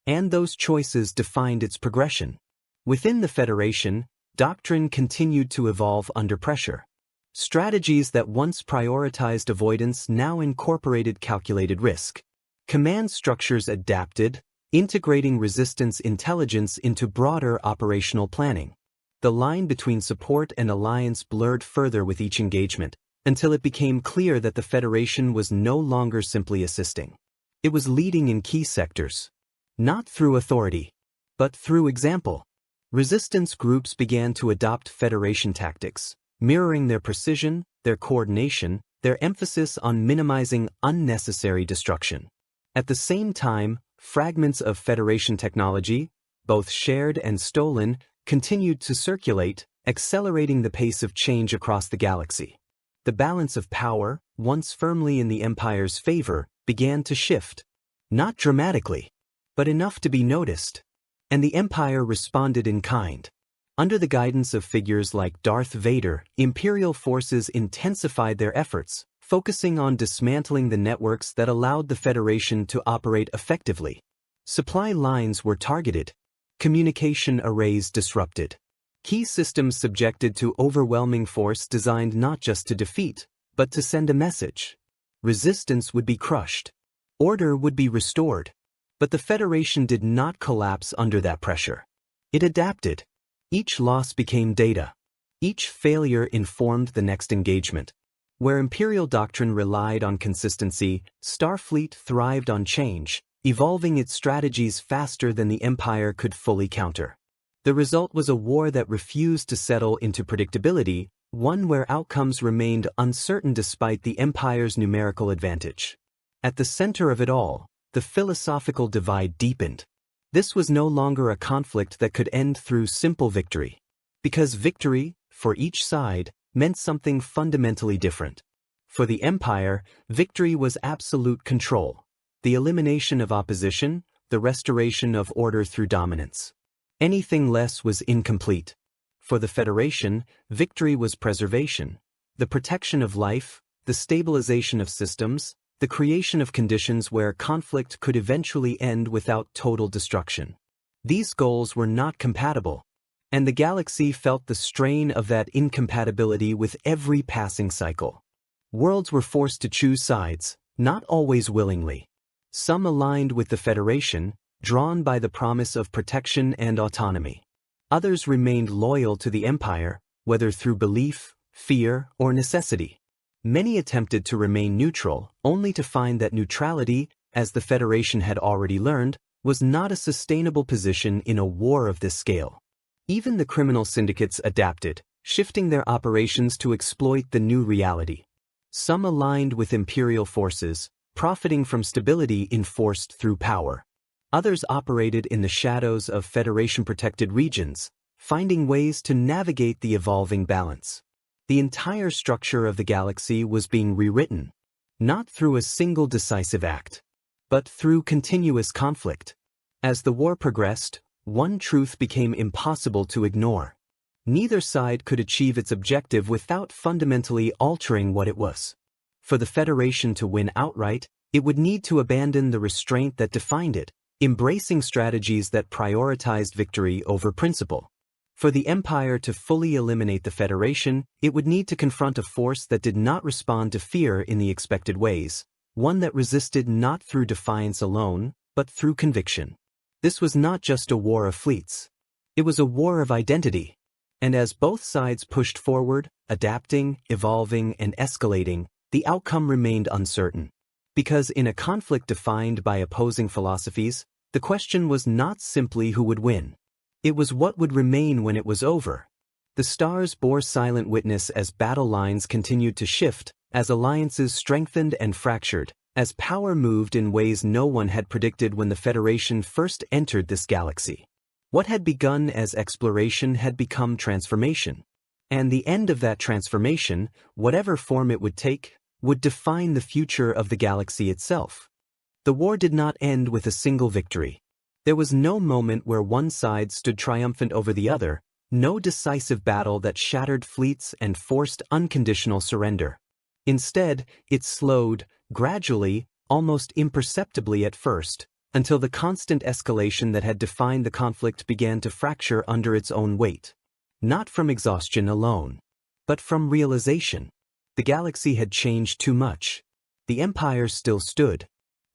and those choices defined its progression. Within the Federation, doctrine continued to evolve under pressure. Strategies that once prioritized avoidance now incorporated calculated risk. Command structures adapted, integrating resistance intelligence into broader operational planning. The line between support and alliance blurred further with each engagement, until it became clear that the Federation was no longer simply assisting. It was leading in key sectors. Not through authority, but through example. Resistance groups began to adopt Federation tactics, mirroring their precision, their coordination, their emphasis on minimizing unnecessary destruction. At the same time, fragments of Federation technology, both shared and stolen, continued to circulate, accelerating the pace of change across the galaxy. The balance of power, once firmly in the Empire's favor, began to shift. Not dramatically, but enough to be noticed. And the Empire responded in kind. Under the guidance of figures like Darth Vader, Imperial forces intensified their efforts, focusing on dismantling the networks that allowed the Federation to operate effectively. Supply lines were targeted. Communication arrays disrupted. Key systems subjected to overwhelming force designed not just to defeat, but to send a message. Resistance would be crushed. Order would be restored. But the Federation did not collapse under that pressure. It adapted. Each loss became data. Each failure informed the next engagement. Where Imperial doctrine relied on consistency, Starfleet thrived on change, evolving its strategies faster than the Empire could fully counter. The result was a war that refused to settle into predictability, one where outcomes remained uncertain despite the Empire's numerical advantage. At the center of it all, the philosophical divide deepened. This was no longer a conflict that could end through simple victory. Because victory, for each side, meant something fundamentally different. For the Empire, victory was absolute control, the elimination of opposition, the restoration of order through dominance. Anything less was incomplete. For the Federation, victory was preservation, the protection of life, the stabilization of systems, the creation of conditions where conflict could eventually end without total destruction. These goals were not compatible, and the galaxy felt the strain of that incompatibility with every passing cycle. Worlds were forced to choose sides, not always willingly. Some aligned with the Federation, drawn by the promise of protection and autonomy. Others remained loyal to the Empire, whether through belief, fear, or necessity. Many attempted to remain neutral, only to find that neutrality, as the Federation had already learned, was not a sustainable position in a war of this scale. Even the criminal syndicates adapted, shifting their operations to exploit the new reality. Some aligned with Imperial forces, profiting from stability enforced through power. Others operated in the shadows of Federation-protected regions, finding ways to navigate the evolving balance. The entire structure of the galaxy was being rewritten, not through a single decisive act, but through continuous conflict. As the war progressed, one truth became impossible to ignore. Neither side could achieve its objective without fundamentally altering what it was. For the Federation to win outright, it would need to abandon the restraint that defined it, embracing strategies that prioritized victory over principle. For the Empire to fully eliminate the Federation, it would need to confront a force that did not respond to fear in the expected ways, one that resisted not through defiance alone, but through conviction. This was not just a war of fleets. It was a war of identity. And as both sides pushed forward, adapting, evolving, and escalating, the outcome remained uncertain. Because in a conflict defined by opposing philosophies, the question was not simply who would win. It was what would remain when it was over. The stars bore silent witness as battle lines continued to shift, as alliances strengthened and fractured, as power moved in ways no one had predicted when the Federation first entered this galaxy. What had begun as exploration had become transformation. And the end of that transformation, whatever form it would take, would define the future of the galaxy itself. The war did not end with a single victory. There was no moment where one side stood triumphant over the other, no decisive battle that shattered fleets and forced unconditional surrender. Instead, it slowed, gradually, almost imperceptibly at first, until the constant escalation that had defined the conflict began to fracture under its own weight. Not from exhaustion alone, but from realization. The galaxy had changed too much. The Empire still stood.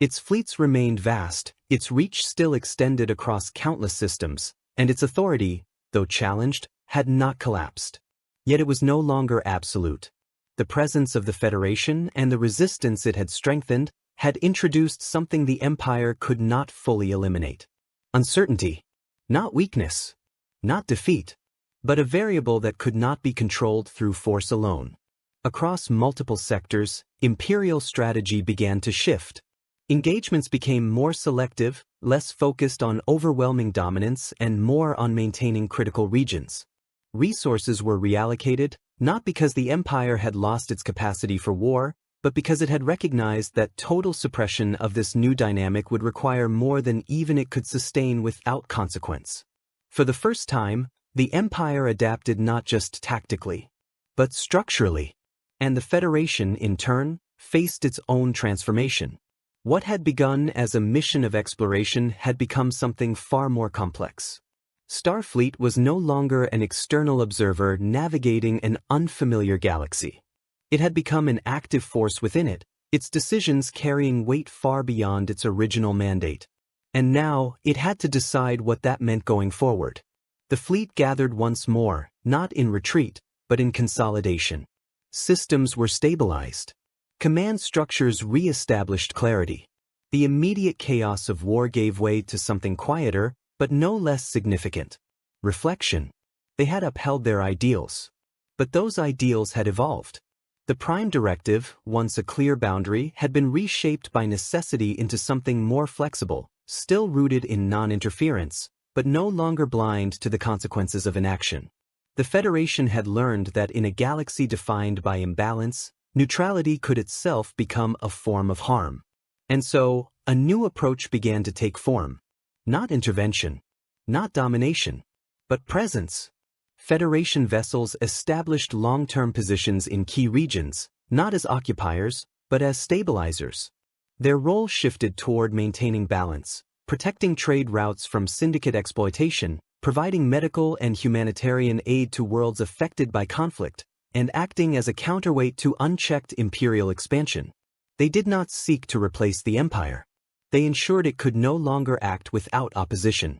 Its fleets remained vast, its reach still extended across countless systems, and its authority, though challenged, had not collapsed. Yet it was no longer absolute. The presence of the Federation and the resistance it had strengthened had introduced something the Empire could not fully eliminate. Uncertainty. Not weakness. Not defeat. But a variable that could not be controlled through force alone. Across multiple sectors, Imperial strategy began to shift. Engagements became more selective, less focused on overwhelming dominance and more on maintaining critical regions. Resources were reallocated, not because the Empire had lost its capacity for war, but because it had recognized that total suppression of this new dynamic would require more than even it could sustain without consequence. For the first time, the Empire adapted not just tactically, but structurally. And the Federation, in turn, faced its own transformation. What had begun as a mission of exploration had become something far more complex. Starfleet was no longer an external observer navigating an unfamiliar galaxy. It had become an active force within it, its decisions carrying weight far beyond its original mandate. And now, it had to decide what that meant going forward. The fleet gathered once more, not in retreat, but in consolidation. Systems were stabilized. Command structures re-established clarity. The immediate chaos of war gave way to something quieter, but no less significant. Reflection. They had upheld their ideals. But those ideals had evolved. The Prime Directive, once a clear boundary, had been reshaped by necessity into something more flexible, still rooted in non-interference, but no longer blind to the consequences of inaction. The Federation had learned that in a galaxy defined by imbalance, neutrality could itself become a form of harm. And so, a new approach began to take form. Not intervention, not domination, but presence. Federation vessels established long-term positions in key regions, not as occupiers, but as stabilizers. Their role shifted toward maintaining balance, protecting trade routes from syndicate exploitation, providing medical and humanitarian aid to worlds affected by conflict, and acting as a counterweight to unchecked imperial expansion. They did not seek to replace the Empire. They ensured it could no longer act without opposition.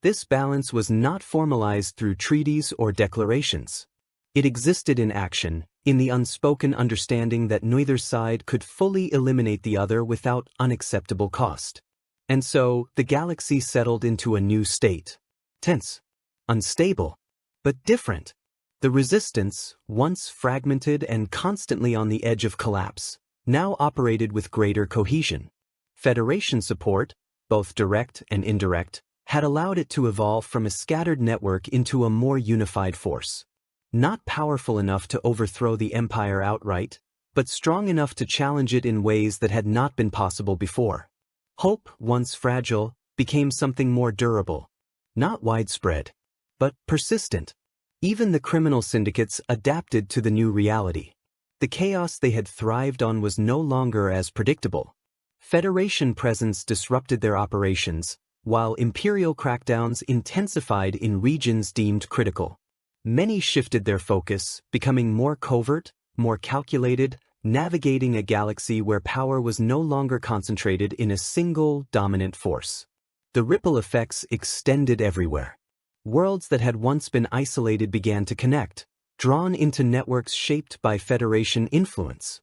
This balance was not formalized through treaties or declarations. It existed in action, in the unspoken understanding that neither side could fully eliminate the other without unacceptable cost. And so, the galaxy settled into a new state. Tense. Unstable. But different. The resistance, once fragmented and constantly on the edge of collapse, now operated with greater cohesion. Federation support, both direct and indirect, had allowed it to evolve from a scattered network into a more unified force. Not powerful enough to overthrow the Empire outright, but strong enough to challenge it in ways that had not been possible before. Hope, once fragile, became something more durable. Not widespread, but persistent. Even the criminal syndicates adapted to the new reality. The chaos they had thrived on was no longer as predictable. Federation presence disrupted their operations, while Imperial crackdowns intensified in regions deemed critical. Many shifted their focus, becoming more covert, more calculated, navigating a galaxy where power was no longer concentrated in a single dominant force. The ripple effects extended everywhere. Worlds that had once been isolated began to connect, drawn into networks shaped by Federation influence.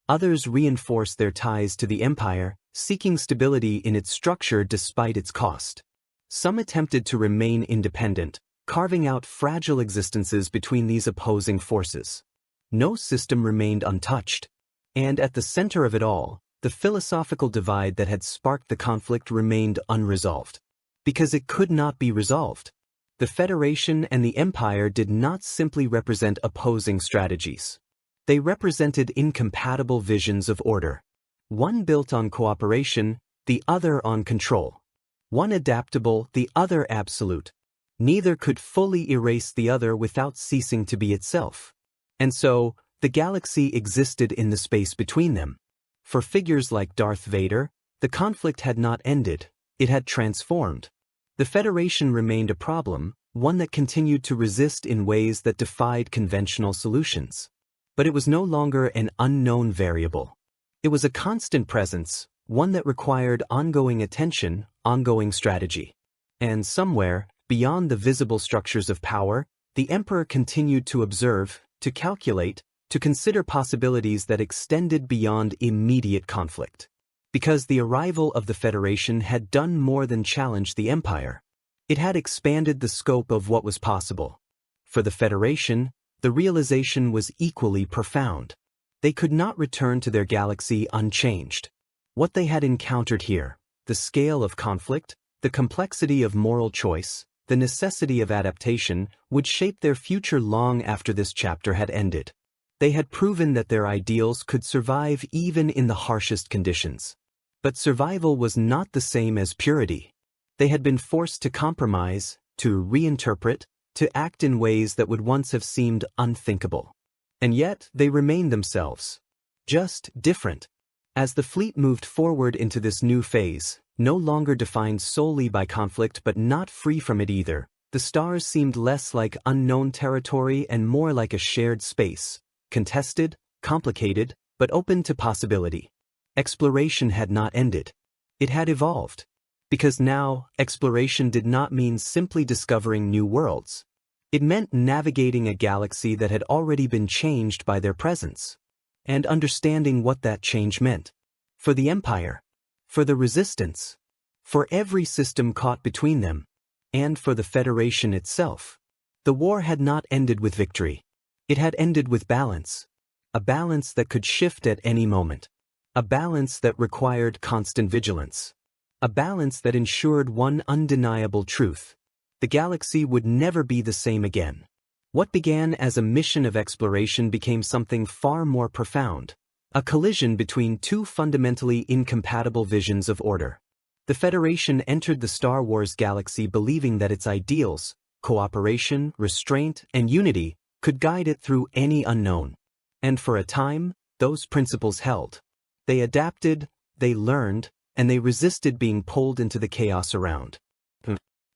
Others reinforced their ties to the Empire, seeking stability in its structure despite its cost. Some attempted to remain independent, carving out fragile existences between these opposing forces. No system remained untouched. And at the center of it all, the philosophical divide that had sparked the conflict remained unresolved. Because it could not be resolved. The Federation and the Empire did not simply represent opposing strategies. They represented incompatible visions of order. One built on cooperation, the other on control. One adaptable, the other absolute. Neither could fully erase the other without ceasing to be itself. And so, the galaxy existed in the space between them. For figures like Darth Vader, the conflict had not ended, it had transformed. The Federation remained a problem, one that continued to resist in ways that defied conventional solutions. But it was no longer an unknown variable. It was a constant presence, one that required ongoing attention, ongoing strategy. And somewhere, beyond the visible structures of power, the Emperor continued to observe, to calculate, to consider possibilities that extended beyond immediate conflict. Because the arrival of the Federation had done more than challenge the Empire. It had expanded the scope of what was possible. For the Federation, the realization was equally profound. They could not return to their galaxy unchanged. What they had encountered here, the scale of conflict, the complexity of moral choice, the necessity of adaptation, would shape their future long after this chapter had ended. They had proven that their ideals could survive even in the harshest conditions. But survival was not the same as purity. They had been forced to compromise, to reinterpret, to act in ways that would once have seemed unthinkable. And yet, they remained themselves. Just different. As the fleet moved forward into this new phase, no longer defined solely by conflict but not free from it either, the stars seemed less like unknown territory and more like a shared space, contested, complicated, but open to possibility. Exploration had not ended. It had evolved. Because now, exploration did not mean simply discovering new worlds. It meant navigating a galaxy that had already been changed by their presence, and understanding what that change meant. For the Empire, for the Resistance, for every system caught between them, and for the Federation itself. The war had not ended with victory. It had ended with balance. A balance that could shift at any moment. A balance that required constant vigilance. A balance that ensured one undeniable truth. The galaxy would never be the same again. What began as a mission of exploration became something far more profound. A collision between two fundamentally incompatible visions of order. The Federation entered the Star Wars galaxy believing that its ideals, cooperation, restraint, and unity, could guide it through any unknown. And for a time, those principles held. They adapted, they learned, and they resisted being pulled into the chaos around.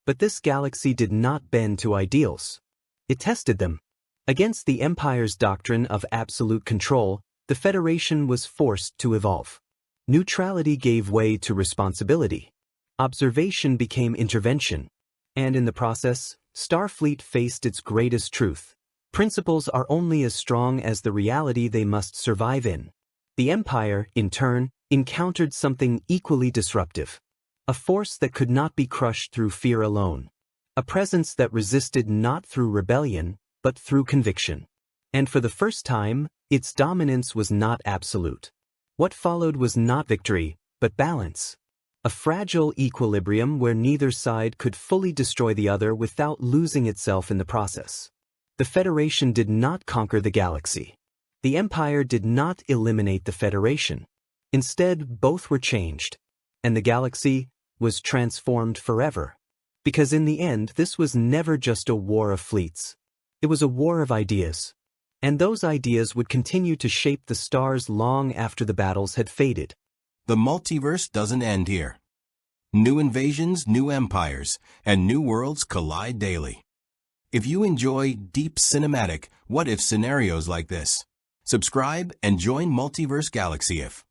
But this galaxy did not bend to ideals. It tested them. Against the Empire's doctrine of absolute control, the Federation was forced to evolve. Neutrality gave way to responsibility. Observation became intervention. And in the process, Starfleet faced its greatest truth. Principles are only as strong as the reality they must survive in. The Empire, in turn, encountered something equally disruptive. A force that could not be crushed through fear alone. A presence that resisted not through rebellion, but through conviction. And for the first time, its dominance was not absolute. What followed was not victory, but balance. A fragile equilibrium where neither side could fully destroy the other without losing itself in the process. The Federation did not conquer the galaxy. The Empire did not eliminate the Federation. Instead, both were changed. And the galaxy was transformed forever. Because in the end, this was never just a war of fleets. It was a war of ideas. And those ideas would continue to shape the stars long after the battles had faded. The multiverse doesn't end here. New invasions, new empires, and new worlds collide daily. If you enjoy deep cinematic, what-if scenarios like this, subscribe and join Multiverse Galaxy if